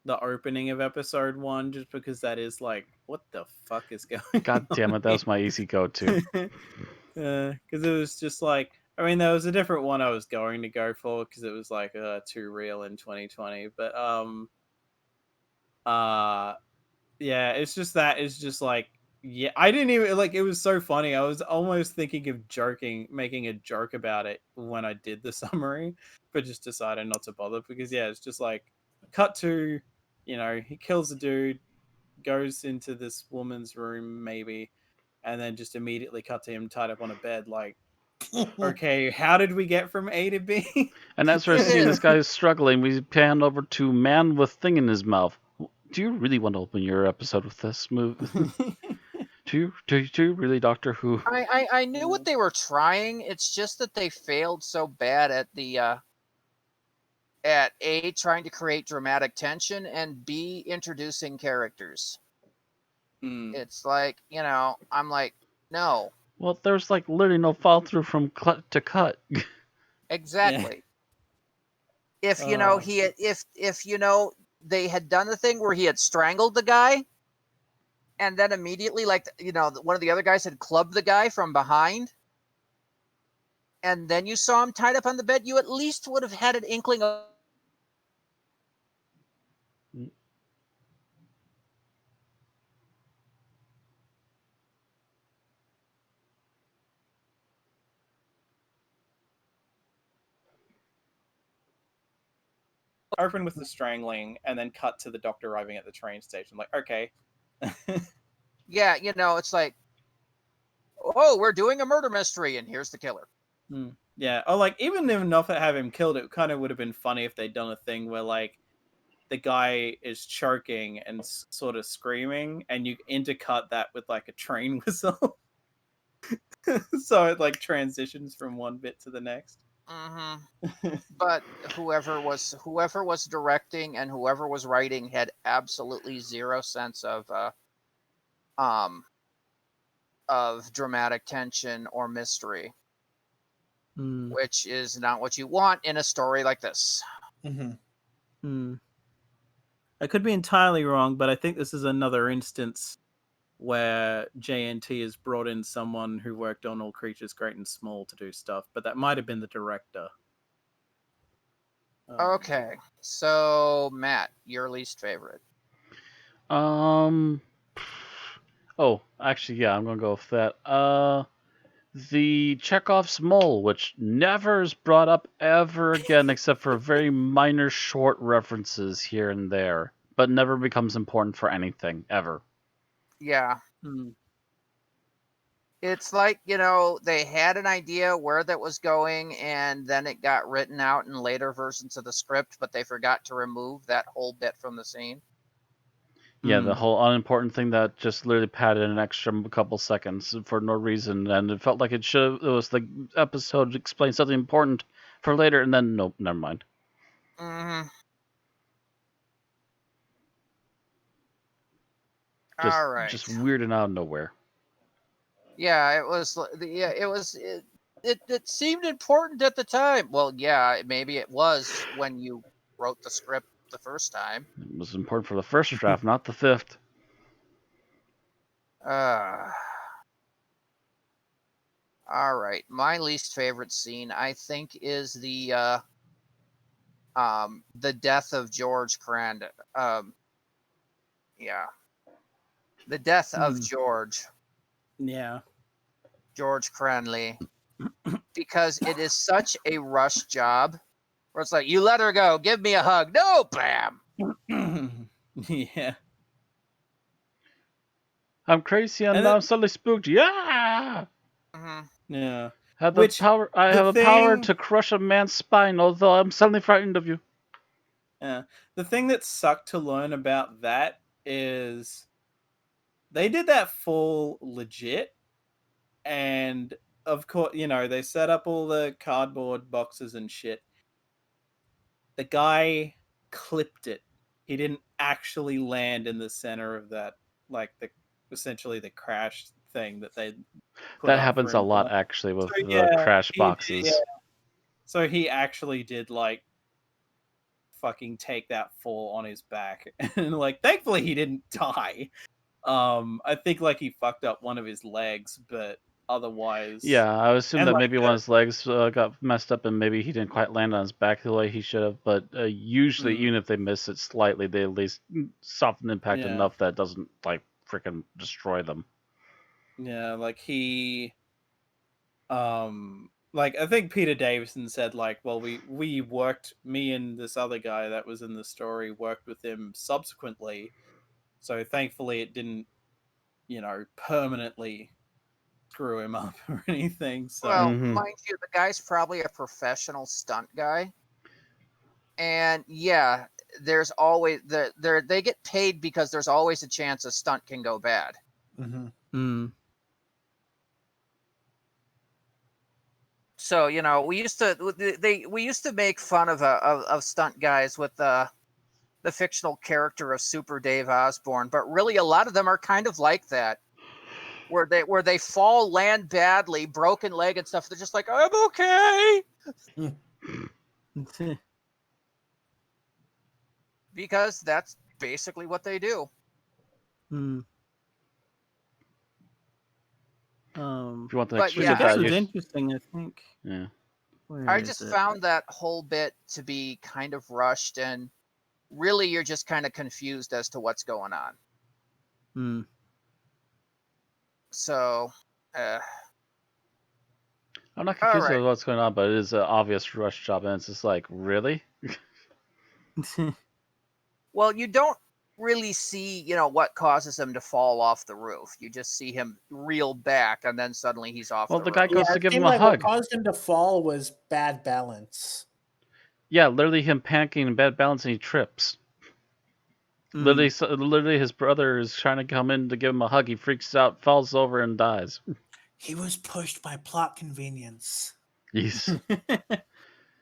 opening of episode 1, just because that is like, what the fuck is going God on damn it, that was my easy go-to. Because it was just like, I mean, there was a different one I was going to go for because it was like too real in 2020, but yeah, it's just that it's just like, yeah, I didn't even like, it was so funny. I was almost thinking of making a joke about it when I did the summary, but just decided not to bother because yeah, it's just like, cut to, he kills a dude, goes into this woman's room maybe, and then just immediately cut to him tied up on a bed. Like, okay, how did we get from A to B? And as we're seeing this guy struggling, we pan over to man with thing in his mouth. Do you really want to open your episode with this move? do you really, Doctor Who? I knew what they were trying. It's just that they failed so bad at at A, trying to create dramatic tension, and B, introducing characters. It's like, I'm like, no. Well, there's like literally no follow through from cut to cut. Exactly. Yeah. If he had, if they had done the thing where he had strangled the guy, and then immediately, like, one of the other guys had clubbed the guy from behind, and then you saw him tied up on the bed, you at least would have had an inkling of. Open with the strangling and then cut to the doctor arriving at the train station. Like, okay. Yeah, it's like, oh, we're doing a murder mystery, and here's the killer. Yeah. Oh, like, even if not to have him killed, it kind of would have been funny if they'd done a thing where, like, the guy is choking and sort of screaming, and you intercut that with, like, a train whistle. So it, like, transitions from one bit to the next. But whoever was directing and whoever was writing had absolutely zero sense of dramatic tension or mystery, which is not what you want in a story like this. I could be entirely wrong, but I think this is another instance where JNT has brought in someone who worked on All Creatures Great and Small to do stuff, but that might have been the director. Okay, so Matt, your least favorite. Oh, actually, yeah, I'm gonna go with that. The Chekhov's mole, which never is brought up ever again, except for very minor short references here and there, but never becomes important for anything ever. Yeah. It's like, they had an idea where that was going, and then it got written out in later versions of the script, but they forgot to remove that whole bit from the scene. Yeah, the whole unimportant thing that just literally padded an extra couple seconds for no reason, and it felt like it was the episode explained something important for later, and then nope, never mind. Mm-hmm. Just, All right. just weird and out of nowhere. Yeah, it was. Yeah, it was. It seemed important at the time. Well, yeah, maybe it was when you wrote the script the first time. It was important for the first draft, not the fifth. All right. My least favorite scene, I think, is the death of George Crandon. Yeah. The death of George Cranley, because it is such a rush job where it's like, you let her go, give me a hug. No, bam. Yeah. I'm crazy and I'm suddenly spooked. Yeah. Mm-hmm. Yeah. I have a power to crush a man's spine, although I'm suddenly frightened of you. Yeah. The thing that sucked to learn about that is they did that full legit, and of course, they set up all the cardboard boxes and shit. The guy clipped it. He didn't actually land in the center of that, like essentially the crash thing that they put That up happens for a him. lot actually with So, the crash he boxes. did, So he actually did fucking take that fall on his back, and thankfully he didn't die. I think he fucked up one of his legs, but otherwise, yeah, I would assume that maybe one of his legs got messed up and maybe he didn't quite land on his back the way he should have. But usually, even if they miss it slightly, they at least soften the impact enough that it doesn't freaking destroy them. Yeah, he, I think Peter Davison said well, we worked, me and this other guy that was in the story worked with him subsequently, so thankfully it didn't permanently screw him up or anything. So well, mind you, the guy's probably a professional stunt guy, and yeah, there's always they get paid because there's always a chance a stunt can go bad. So we used to make fun of stunt guys with the fictional character of Super Dave Osborne, but really a lot of them are kind of like that, where they fall, land badly, broken leg and stuff. They're just like, I'm okay, because that's basically what they do. If you want the but extreme that was interesting, I think. Yeah. I just found that whole bit to be kind of rushed, and really you're just kind of confused as to what's going on. So, I'm not confused with what's going on, but it is an obvious rush job, and it's just like, really? Well, you don't really see, what causes him to fall off the roof. You just see him reel back, and then suddenly he's off. Well, the guy goes to give him a hug. What caused him to fall was bad balance. Yeah, literally him panicking in bad balance, and he trips. Literally, his brother is trying to come in to give him a hug. He freaks out, falls over, and dies. He was pushed by plot convenience. Yes.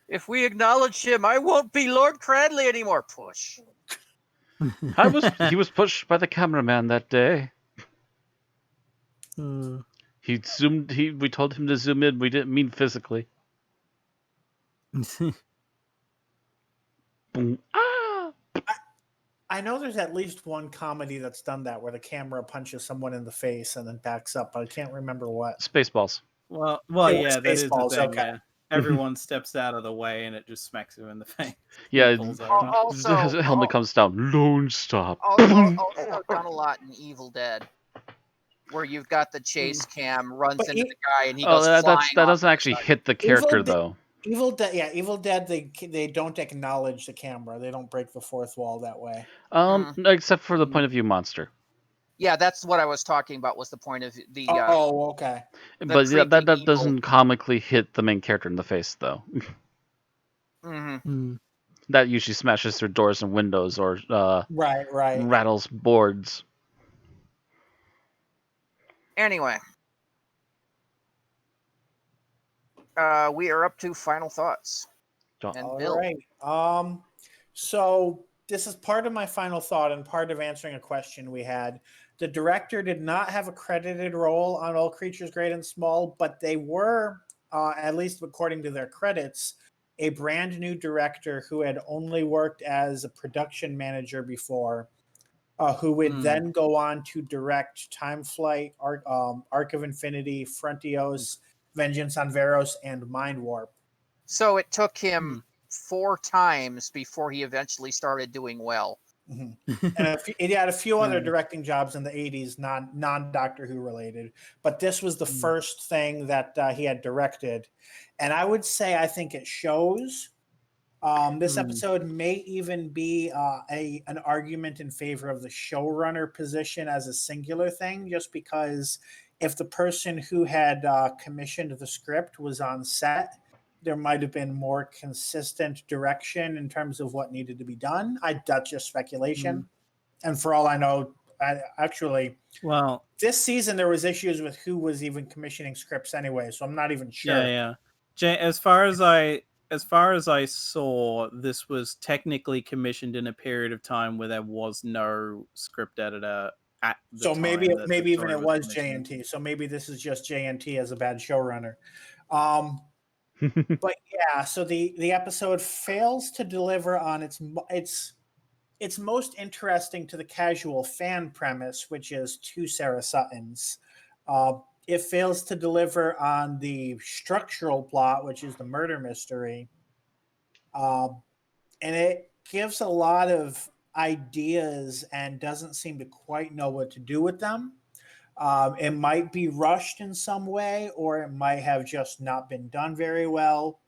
If we acknowledge him, I won't be Lord Cranley anymore. Push. He was pushed by the cameraman that day. He zoomed. We told him to zoom in. We didn't mean physically. Boom. Ah! I know there's at least one comedy that's done that, where the camera punches someone in the face and then backs up, but I can't remember what. Spaceballs. Well, yeah, that is the thing. Okay. Yeah. Everyone steps out of the way, and it just smacks him in the face. Yeah, Also, his helmet comes down. Lone stop. Also done a lot in Evil Dead, where you've got the chase cam runs into the guy and he goes flying. That doesn't actually hit the character though. Evil Dead. They don't acknowledge the camera. They don't break the fourth wall that way. Except for the point of view monster. Yeah, that's what I was talking about. Was the point of the? Okay. But yeah, that doesn't comically hit the main character in the face though. that usually smashes through doors and windows or Right. rattles boards. Anyway, we are up to final thoughts. And All Bill. right. So this is part of my final thought and part of answering a question we had. The director did not have a credited role on All Creatures Great and Small, but they were, at least according to their credits, a brand new director who had only worked as a production manager before, who would then go on to direct Time Flight, Arc of Infinity, Frontios, Vengeance on Varos, and Mind Warp. So it took him 4 times before he eventually started doing well. Mm-hmm. And he had a few other directing jobs in the 80s, non-Doctor Who related, but this was the first thing that he had directed. And I would say I think it shows. This episode may even be an argument in favor of the showrunner position as a singular thing, just because if the person who had commissioned the script was on set, there might have been more consistent direction in terms of what needed to be done. That's just speculation. And for all I know, this season there was issues with who was even commissioning scripts anyway, so I'm not even sure. Yeah. As far as I saw, this was technically commissioned in a period of time where there was no script editor at the so time. Maybe even it was commissioned. JNT. So maybe this is just JNT as a bad showrunner. But yeah, so the episode fails to deliver on its most interesting to the casual fan premise, which is 2 Sarah Suttons. It fails to deliver on the structural plot, which is the murder mystery. And it gives a lot of ideas and doesn't seem to quite know what to do with them. It might be rushed in some way, or it might have just not been done very well.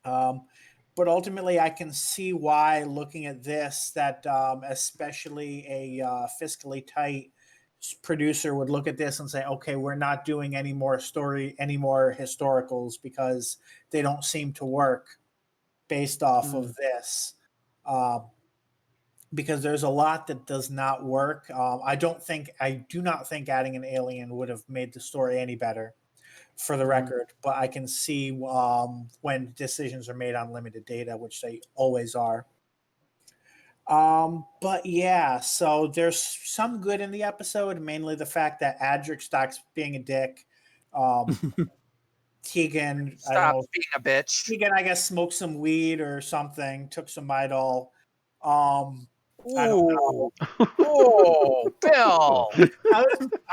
But ultimately, I can see why, looking at this, that especially a fiscally tight producer would look at this and say, okay, we're not doing any more historicals because they don't seem to work based off of this. Because there's a lot that does not work. I do not think adding an alien would have made the story any better, for the record. But I can see when decisions are made on limited data, which they always are. But yeah, so there's some good in the episode, mainly the fact that Adric stops being a dick. Tegan Stop being a bitch. Tegan, I guess, smoked some weed or something, took some Midol. I don't know. Oh, Bill!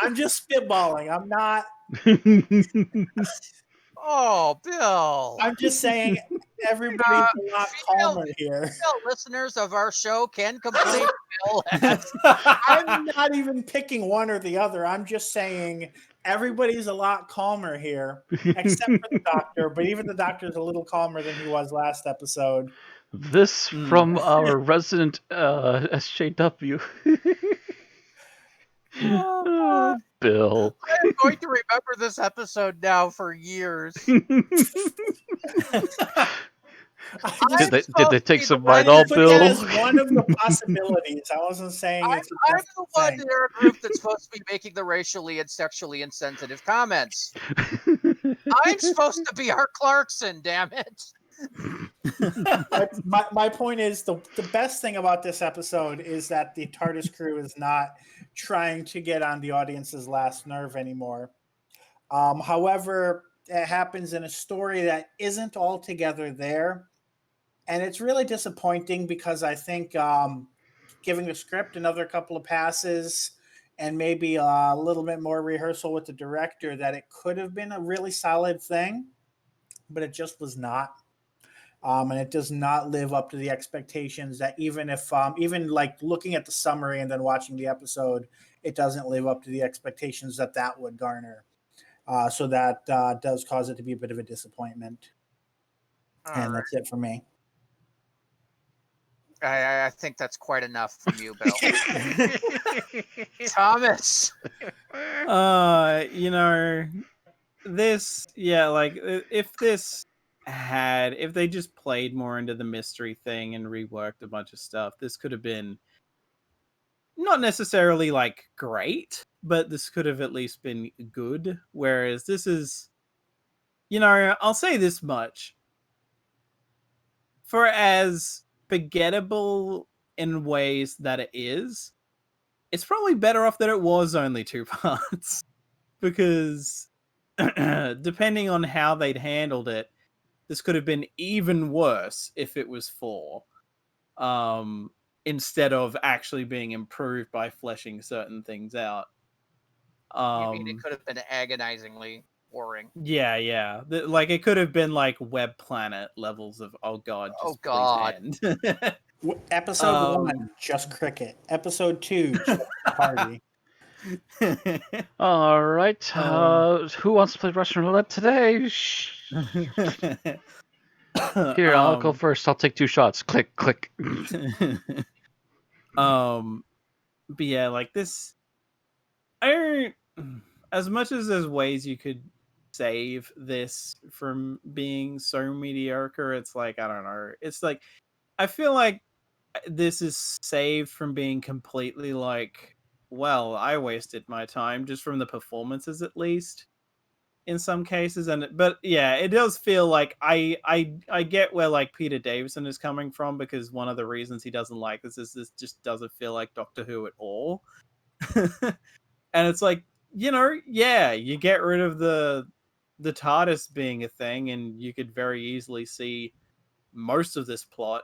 I'm just spitballing. I'm not. Oh, Bill! I'm just saying everybody's a lot calmer here. Female listeners of our show can complain. Bill has. I'm not even picking one or the other. I'm just saying everybody's a lot calmer here, except for the Doctor. But even the Doctor's a little calmer than he was last episode. This from our resident SJW. Bill. I'm going to remember this episode now for years. Did they take some Midol, Bill? That is one of the possibilities. I wasn't saying I'm the one in our group that's supposed to be making the racially and sexually insensitive comments. I'm supposed to be our Clarkson, damn it. my point is the best thing about this episode is that the TARDIS crew is not trying to get on the audience's last nerve anymore. However, it happens in a story that isn't altogether there, and it's really disappointing because I think giving the script another couple of passes and maybe a little bit more rehearsal with the director, that it could have been a really solid thing, but it just was not. And it does not live up to the expectations that even like looking at the summary and then watching the episode, it doesn't live up to the expectations that would garner. So that does cause it to be a bit of a disappointment. And that's it for me. I think that's quite enough from you, Bill. Thomas. This, if this if they just played more into the mystery thing and reworked a bunch of stuff, this could have been not necessarily like great, but this could have at least been good. Whereas this is, I'll say this much. For as forgettable in ways that it is, it's probably better off that it was only 2 parts. Because depending on how they'd handled it, this could have been even worse if it was 4. Instead of actually being improved by fleshing certain things out. You mean it could have been agonizingly boring? Yeah. Like it could have been like Web Planet levels of please end. Episode 1, just cricket. Episode 2, just party. All right. Who wants to play Russian roulette today? Here, I'll go first. I'll take 2 shots. Click, click. But yeah, like this, as much as there's ways you could save this from being so mediocre, it's like, I don't know. It's like, I feel like this is saved from being completely like, well, I wasted my time, just from the performances at least in some cases. But yeah, it does feel like I get where like Peter Davison is coming from, because one of the reasons he doesn't like this is this just doesn't feel like Doctor Who at all. And it's like, yeah, you get rid of the TARDIS being a thing, and you could very easily see most of this plot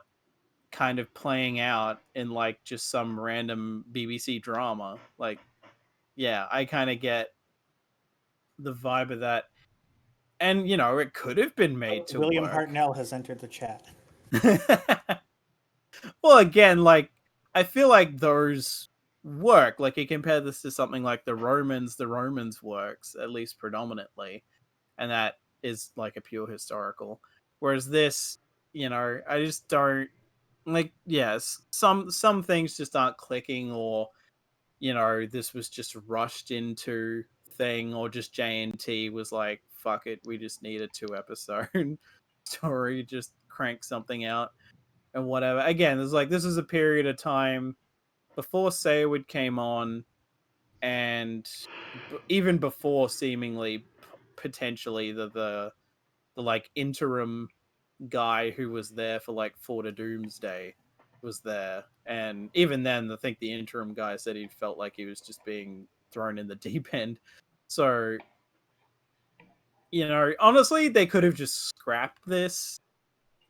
kind of playing out in like just some random BBC drama. Like, yeah, I kind of get the vibe of that. And, it could have been made to William work. Hartnell has entered the chat. Well, again, like, I feel like those work. Like, you compare this to something like the Romans works, at least predominantly. And that is, like, a pure historical. Whereas this, I just don't, like, yes, some things just aren't clicking, or, this was just rushed into thing, or just JNT was like, fuck it, we just need a 2-episode story, just crank something out and whatever. Again, there's like, this is a period of time before Saywood came on, and even before seemingly potentially the like interim guy who was there for like Fort of Doomsday was there. And even then, I think the interim guy said he felt like he was just being thrown in the deep end. So, honestly, they could have just scrapped this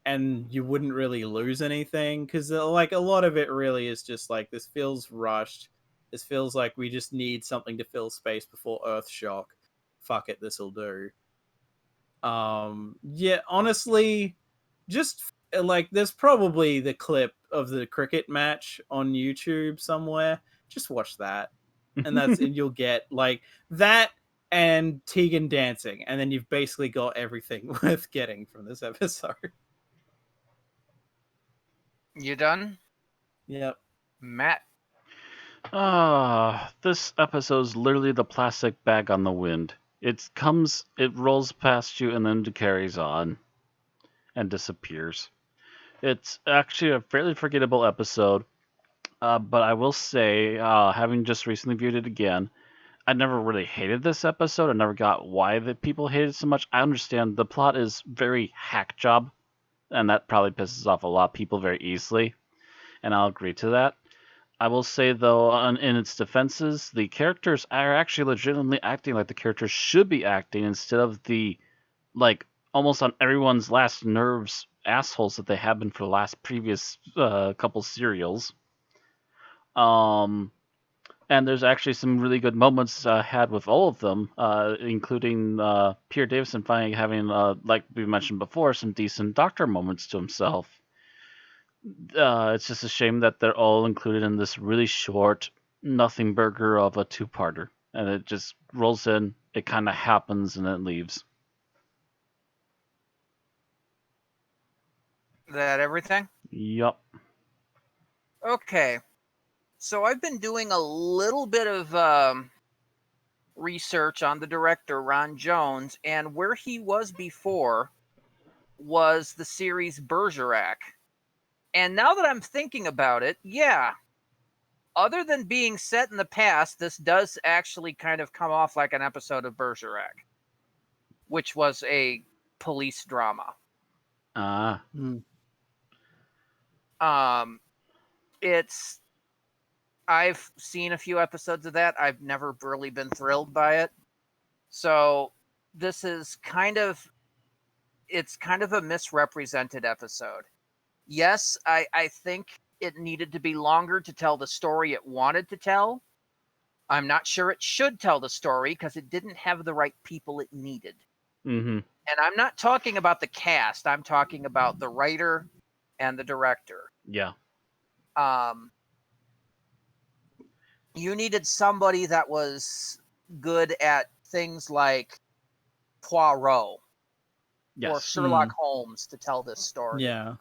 and you wouldn't really lose anything, because like a lot of it really is just like, this feels rushed. This feels like we just need something to fill space before Earthshock. Fuck it, this'll do. Yeah, honestly, just like, there's probably the clip of the cricket match on YouTube somewhere. Just watch that, and and you'll get like that and Tegan dancing, and then you've basically got everything worth getting from this episode. You done? Yep. Matt? This episode's literally the plastic bag on the wind. It rolls past you, and then it carries on and disappears. It's actually a fairly forgettable episode, but I will say, having just recently viewed it again, I never really hated this episode. I never got why the people hated it so much. I understand the plot is very hack job, and that probably pisses off a lot of people very easily, and I'll agree to that. I will say, though, in its defenses, the characters are actually legitimately acting like the characters should be acting, instead of the, like, almost on everyone's last nerves assholes that they have been for the last previous couple serials. And there's actually some really good moments had with all of them, including Peter Davison finally having, like we mentioned before, some decent Doctor moments to himself. It's just a shame that they're all included in this really short nothing burger of a 2-parter, and it just rolls in, it kind of happens, and then leaves. That everything? Yup. Okay. So I've been doing a little bit of research on the director, Ron Jones, and where he was before. was the series Bergerac. And now that I'm thinking about it, yeah, other than being set in the past, this does actually kind of come off like an episode of Bergerac, which was a police drama. Ah. I've seen a few episodes of that. I've never really been thrilled by it. So this is it's kind of a misrepresented episode. Yes, I think it needed to be longer to tell the story it wanted to tell. I'm not sure it should tell the story because it didn't have the right people it needed. Mm-hmm. And I'm not talking about the cast. I'm talking about the writer and the director. Yeah. You needed somebody that was good at things like Poirot or Sherlock Holmes to tell this story. Yeah.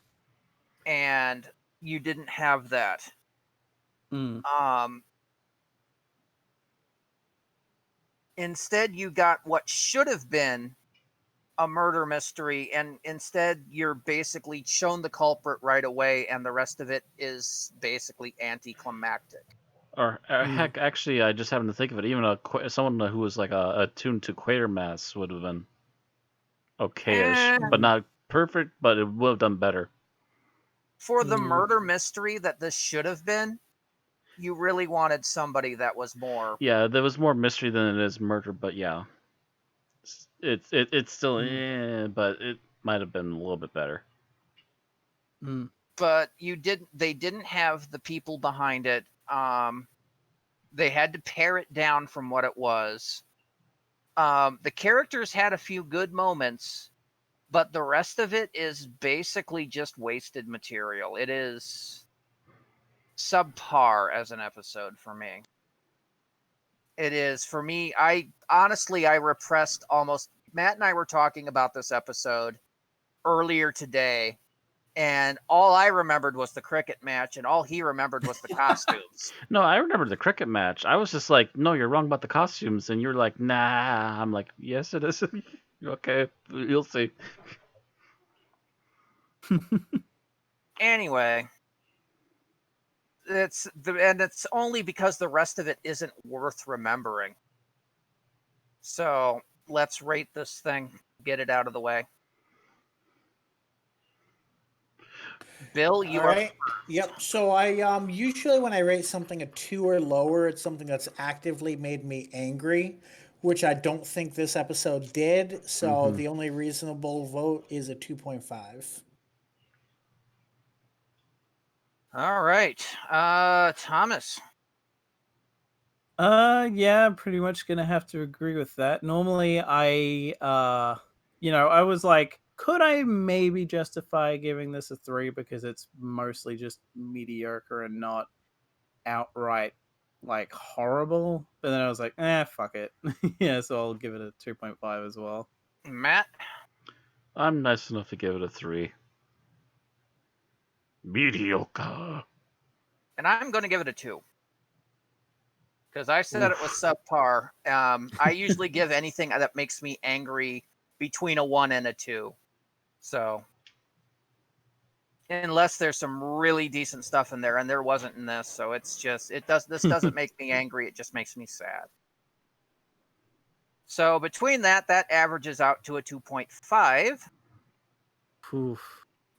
And you didn't have that. Instead, you got what should have been a murder mystery, and instead you're basically shown the culprit right away, and the rest of it is basically anticlimactic. Or heck, actually, I just happened to think of it. Even someone who was like attuned to Quatermass would have been okay-ish, but not perfect. But it would have done better. For the murder mystery that this should have been, you really wanted somebody that was more. Yeah, there was more mystery than it is murder, but yeah, it's still, but it might have been a little bit better. But they didn't have the people behind it. They had to pare it down from what it was. The characters had a few good moments, but the rest of it is basically just wasted material. It is subpar as an episode for me. It is for me. I repressed almost. Matt and I were talking about this episode earlier today, and all I remembered was the cricket match, and all he remembered was the costumes. No, I remember the cricket match. I was just like, no, you're wrong about the costumes, and you're like, nah. I'm like, yes, it is. Okay, you'll see. Anyway, it's only because the rest of it isn't worth remembering. So let's rate this thing, get it out of the way. Bill, you are right. Yep. So I usually when I rate something a 2 or lower, it's something that's actively made me angry, which I don't think this episode did. So the only reasonable vote is a 2.5. all right. Thomas. Yeah, I'm pretty much gonna have to agree with that. Normally I was like, could I maybe justify giving this a 3 because it's mostly just mediocre and not outright like horrible. But then I was like, fuck it. Yeah, so I'll give it a 2.5 as well. Matt? I'm nice enough to give it a 3. Mediocre. And I'm going to give it a 2. Because I said it was subpar. I usually give anything that makes me angry between a 1 and a 2. So, unless there's some really decent stuff in there, and there wasn't in this, so it's just this doesn't make me angry. It just makes me sad. So between that averages out to a 2.5,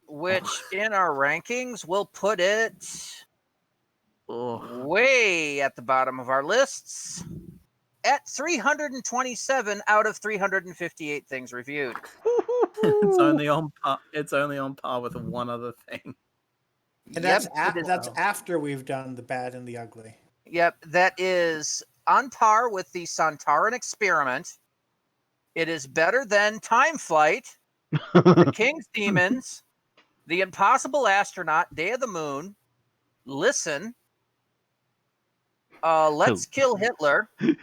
which in our rankings will put it way at the bottom of our lists at 327 out of 358 things reviewed. It's only on par with one other thing. And that's after we've done the bad and the ugly. Yep, that is on par with the Santaran Experiment. It is better than Time Flight, The King's Demons, The Impossible Astronaut, Day of the Moon, Listen, Let's Kill Hitler, A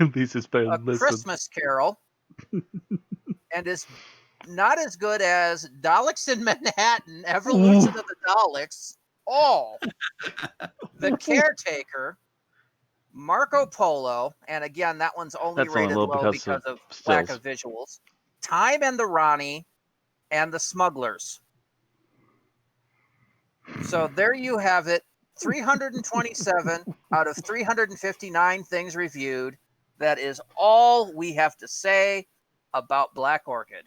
Christmas Carol, and is not as good as Daleks in Manhattan, Evolution of the Daleks, The Caretaker, Marco Polo, and again, that one's only rated low because of lack of visuals, Time and the Ronnie, and the Smugglers. So there you have it. 327 out of 359 things reviewed. That is all we have to say about Black Orchid.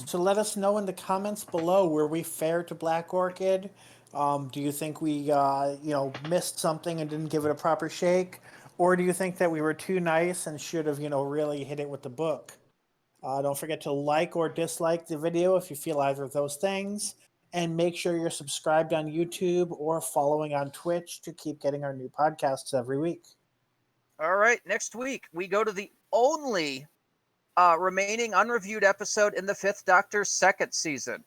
So let us know in the comments below, were we fair to Black Orchid? Do you think we missed something and didn't give it a proper shake? Or do you think that we were too nice and should have really hit it with the book? Don't forget to like or dislike the video if you feel either of those things. And make sure you're subscribed on YouTube or following on Twitch to keep getting our new podcasts every week. All right, next week we go to the only remaining unreviewed episode in the Fifth Doctor's second season.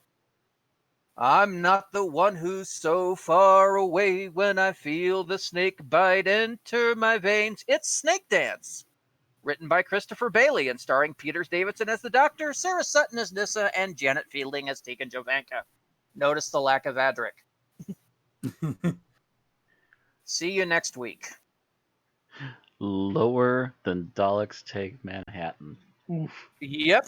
I'm not the one who's so far away when I feel the snake bite enter my veins. It's Snake Dance. Written by Christopher Bailey and starring Peter Davidson as the Doctor, Sarah Sutton as Nyssa, and Janet Fielding as Tegan Jovanka. Notice the lack of Adric. See you next week. Lower than Daleks take Manhattan. Oof. Yep.